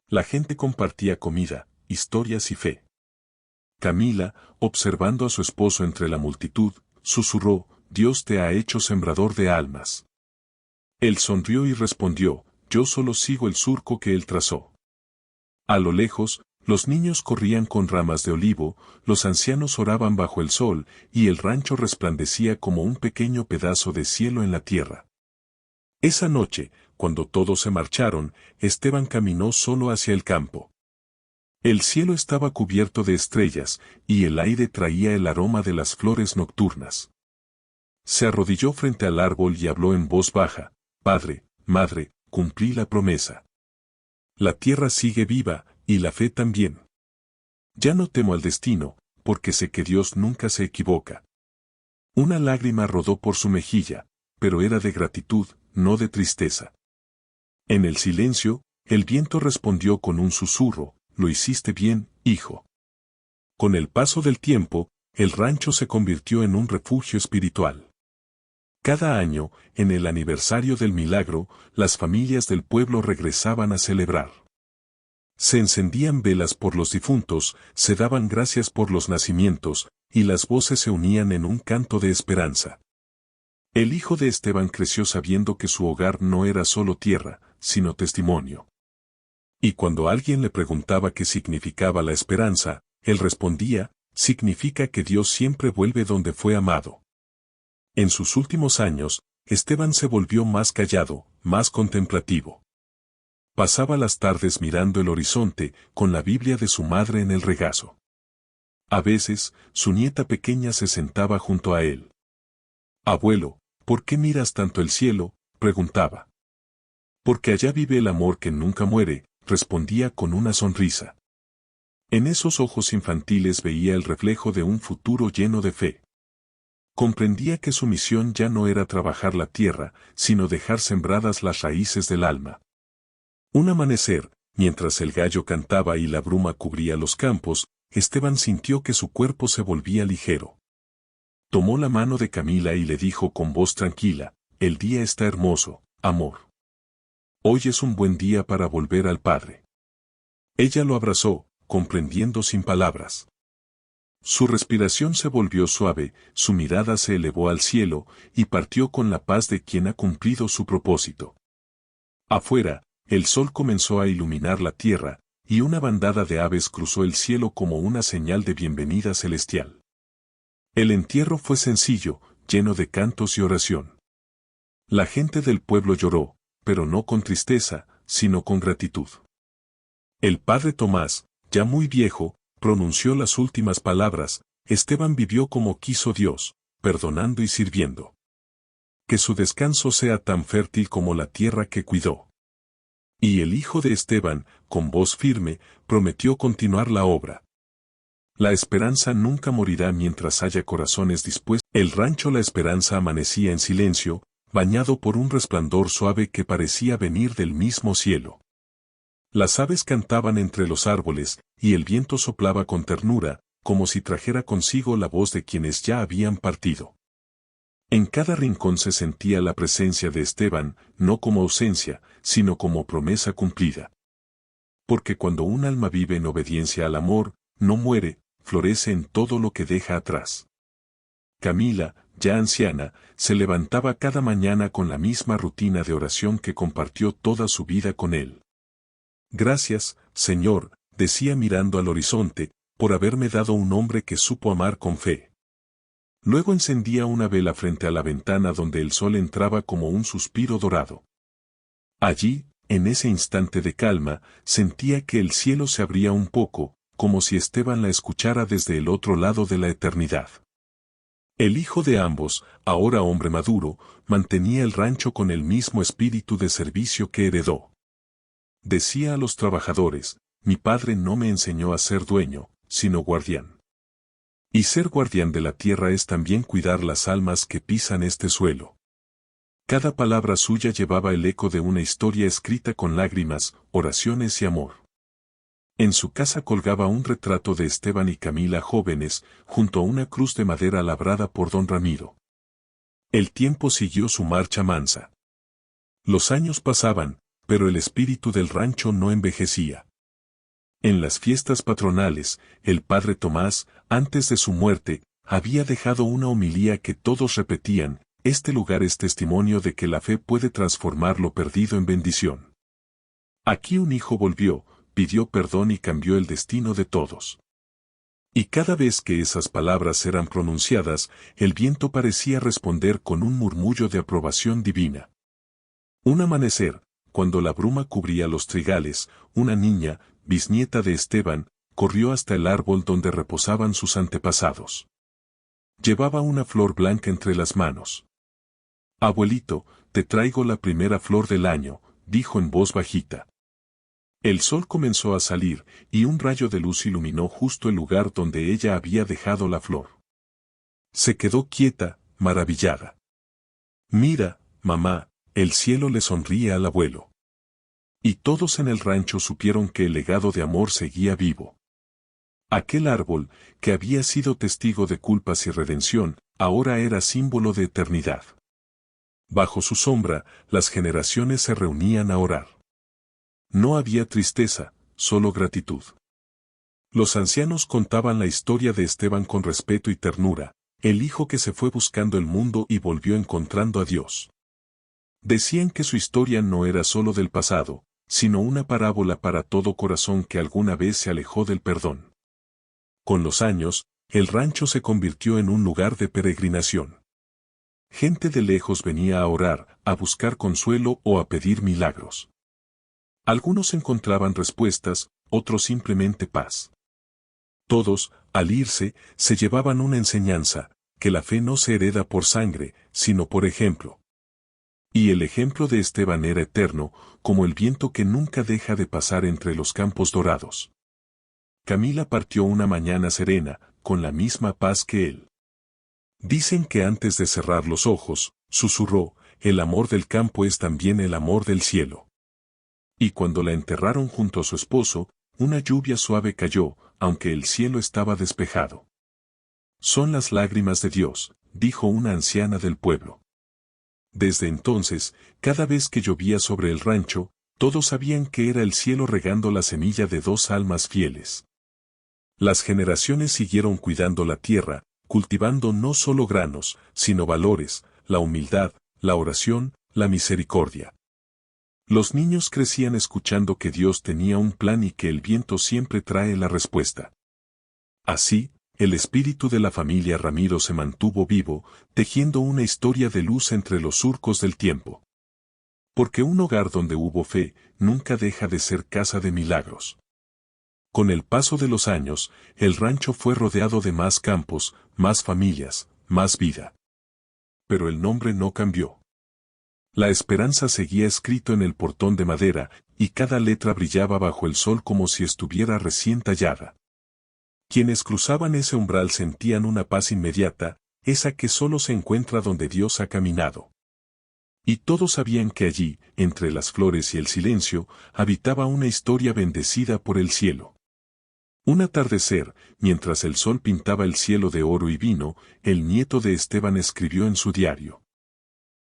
La gente compartía comida, historias y fe. Camila, observando a su esposo entre la multitud, susurró, Dios te ha hecho sembrador de almas. Él sonrió y respondió, yo solo sigo el surco que él trazó. A lo lejos, los niños corrían con ramas de olivo, los ancianos oraban bajo el sol, y el rancho resplandecía como un pequeño pedazo de cielo en la tierra. Esa noche, cuando todos se marcharon, Esteban caminó solo hacia el campo. El cielo estaba cubierto de estrellas, y el aire traía el aroma de las flores nocturnas. Se arrodilló frente al árbol y habló en voz baja, Padre, Madre, cumplí la promesa. La tierra sigue viva, y la fe también. Ya no temo al destino, porque sé que Dios nunca se equivoca. Una lágrima rodó por su mejilla, pero era de gratitud, no de tristeza. En el silencio, el viento respondió con un susurro, lo hiciste bien, hijo. Con el paso del tiempo, el rancho se convirtió en un refugio espiritual. Cada año, en el aniversario del milagro, las familias del pueblo regresaban a celebrar. Se encendían velas por los difuntos, se daban gracias por los nacimientos, y las voces se unían en un canto de esperanza. El hijo de Esteban creció sabiendo que su hogar no era solo tierra, sino testimonio. Y cuando alguien le preguntaba qué significaba la esperanza, él respondía, significa que Dios siempre vuelve donde fue amado. En sus últimos años, Esteban se volvió más callado, más contemplativo. Pasaba las tardes mirando el horizonte, con la Biblia de su madre en el regazo. A veces, su nieta pequeña se sentaba junto a él. Abuelo, ¿por qué miras tanto el cielo?, preguntaba. Porque allá vive el amor que nunca muere, respondía con una sonrisa. En esos ojos infantiles veía el reflejo de un futuro lleno de fe. Comprendía que su misión ya no era trabajar la tierra, sino dejar sembradas las raíces del alma. Un amanecer, mientras el gallo cantaba y la bruma cubría los campos, Esteban sintió que su cuerpo se volvía ligero. Tomó la mano de Camila y le dijo con voz tranquila, el día está hermoso, amor. Hoy es un buen día para volver al Padre. Ella lo abrazó, comprendiendo sin palabras. Su respiración se volvió suave, su mirada se elevó al cielo, y partió con la paz de quien ha cumplido su propósito. Afuera, el sol comenzó a iluminar la tierra, y una bandada de aves cruzó el cielo como una señal de bienvenida celestial. El entierro fue sencillo, lleno de cantos y oración. La gente del pueblo lloró, pero no con tristeza, sino con gratitud. El padre Tomás, ya muy viejo, pronunció las últimas palabras, Esteban vivió como quiso Dios, perdonando y sirviendo. Que su descanso sea tan fértil como la tierra que cuidó. Y el hijo de Esteban, con voz firme, prometió continuar la obra. La esperanza nunca morirá mientras haya corazones dispuestos. El rancho La Esperanza amanecía en silencio, bañado por un resplandor suave que parecía venir del mismo cielo. Las aves cantaban entre los árboles, y el viento soplaba con ternura, como si trajera consigo la voz de quienes ya habían partido. En cada rincón se sentía la presencia de Esteban, no como ausencia, sino como promesa cumplida. Porque cuando un alma vive en obediencia al amor, no muere, florece en todo lo que deja atrás. Camila, ya anciana, se levantaba cada mañana con la misma rutina de oración que compartió toda su vida con él. Gracias, Señor, decía mirando al horizonte, por haberme dado un hombre que supo amar con fe. Luego encendía una vela frente a la ventana donde el sol entraba como un suspiro dorado. Allí, en ese instante de calma, sentía que el cielo se abría un poco, como si Esteban la escuchara desde el otro lado de la eternidad. El hijo de ambos, ahora hombre maduro, mantenía el rancho con el mismo espíritu de servicio que heredó. Decía a los trabajadores, mi padre no me enseñó a ser dueño, sino guardián. Y ser guardián de la tierra es también cuidar las almas que pisan este suelo. Cada palabra suya llevaba el eco de una historia escrita con lágrimas, oraciones y amor. En su casa colgaba un retrato de Esteban y Camila jóvenes, junto a una cruz de madera labrada por don Ramiro. El tiempo siguió su marcha mansa. Los años pasaban, pero el espíritu del rancho no envejecía. En las fiestas patronales, el padre Tomás, antes de su muerte, había dejado una homilía que todos repetían, este lugar es testimonio de que la fe puede transformar lo perdido en bendición. Aquí un hijo volvió, pidió perdón y cambió el destino de todos. Y cada vez que esas palabras eran pronunciadas, el viento parecía responder con un murmullo de aprobación divina. Un amanecer, cuando la bruma cubría los trigales, una niña, bisnieta de Esteban, corrió hasta el árbol donde reposaban sus antepasados. Llevaba una flor blanca entre las manos. Abuelito, te traigo la primera flor del año, dijo en voz bajita. El sol comenzó a salir, y un rayo de luz iluminó justo el lugar donde ella había dejado la flor. Se quedó quieta, maravillada. Mira, mamá, el cielo le sonríe al abuelo. Y todos en el rancho supieron que el legado de amor seguía vivo. Aquel árbol, que había sido testigo de culpas y redención, ahora era símbolo de eternidad. Bajo su sombra, las generaciones se reunían a orar. No había tristeza, solo gratitud. Los ancianos contaban la historia de Esteban con respeto y ternura, el hijo que se fue buscando el mundo y volvió encontrando a Dios. Decían que su historia no era solo del pasado, sino una parábola para todo corazón que alguna vez se alejó del perdón. Con los años, el rancho se convirtió en un lugar de peregrinación. Gente de lejos venía a orar, a buscar consuelo o a pedir milagros. Algunos encontraban respuestas, otros simplemente paz. Todos, al irse, se llevaban una enseñanza, que la fe no se hereda por sangre, sino por ejemplo. Y el ejemplo de Esteban era eterno, como el viento que nunca deja de pasar entre los campos dorados. Camila partió una mañana serena, con la misma paz que él. Dicen que antes de cerrar los ojos, susurró, el amor del campo es también el amor del cielo. Y cuando la enterraron junto a su esposo, una lluvia suave cayó, aunque el cielo estaba despejado. Son las lágrimas de Dios, dijo una anciana del pueblo. Desde entonces, cada vez que llovía sobre el rancho, todos sabían que era el cielo regando la semilla de dos almas fieles. Las generaciones siguieron cuidando la tierra, cultivando no solo granos, sino valores, la humildad, la oración, la misericordia. Los niños crecían escuchando que Dios tenía un plan y que el viento siempre trae la respuesta. Así, el espíritu de la familia Ramiro se mantuvo vivo, tejiendo una historia de luz entre los surcos del tiempo. Porque un hogar donde hubo fe, nunca deja de ser casa de milagros. Con el paso de los años, el rancho fue rodeado de más campos, más familias, más vida. Pero el nombre no cambió. La esperanza seguía escrito en el portón de madera, y cada letra brillaba bajo el sol como si estuviera recién tallada. Quienes cruzaban ese umbral sentían una paz inmediata, esa que solo se encuentra donde Dios ha caminado. Y todos sabían que allí, entre las flores y el silencio, habitaba una historia bendecida por el cielo. Un atardecer, mientras el sol pintaba el cielo de oro y vino, el nieto de Esteban escribió en su diario: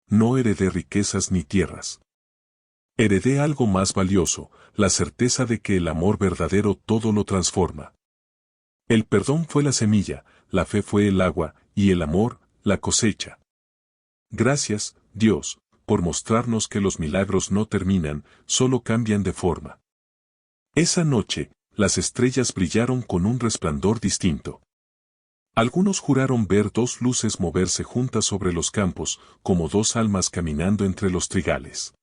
No heredé riquezas ni tierras. Heredé algo más valioso, la certeza de que el amor verdadero todo lo transforma. El perdón fue la semilla, la fe fue el agua, y el amor, la cosecha. Gracias, Dios, por mostrarnos que los milagros no terminan, solo cambian de forma. Esa noche, las estrellas brillaron con un resplandor distinto. Algunos juraron ver dos luces moverse juntas sobre los campos, como dos almas caminando entre los trigales.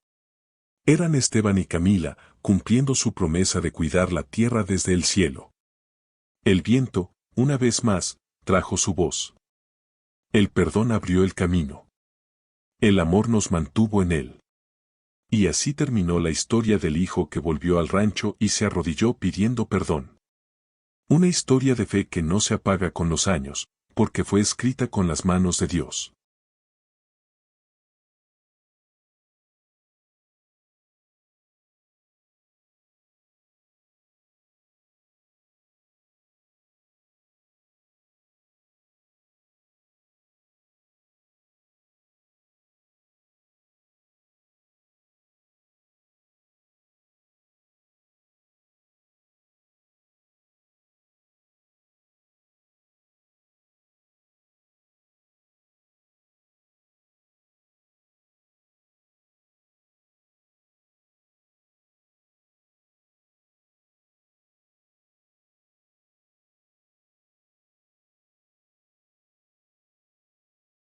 Eran Esteban y Camila, cumpliendo su promesa de cuidar la tierra desde el cielo. El viento, una vez más, trajo su voz. El perdón abrió el camino. El amor nos mantuvo en él. Y así terminó la historia del hijo que volvió al rancho y se arrodilló pidiendo perdón. Una historia de fe que no se apaga con los años, porque fue escrita con las manos de Dios.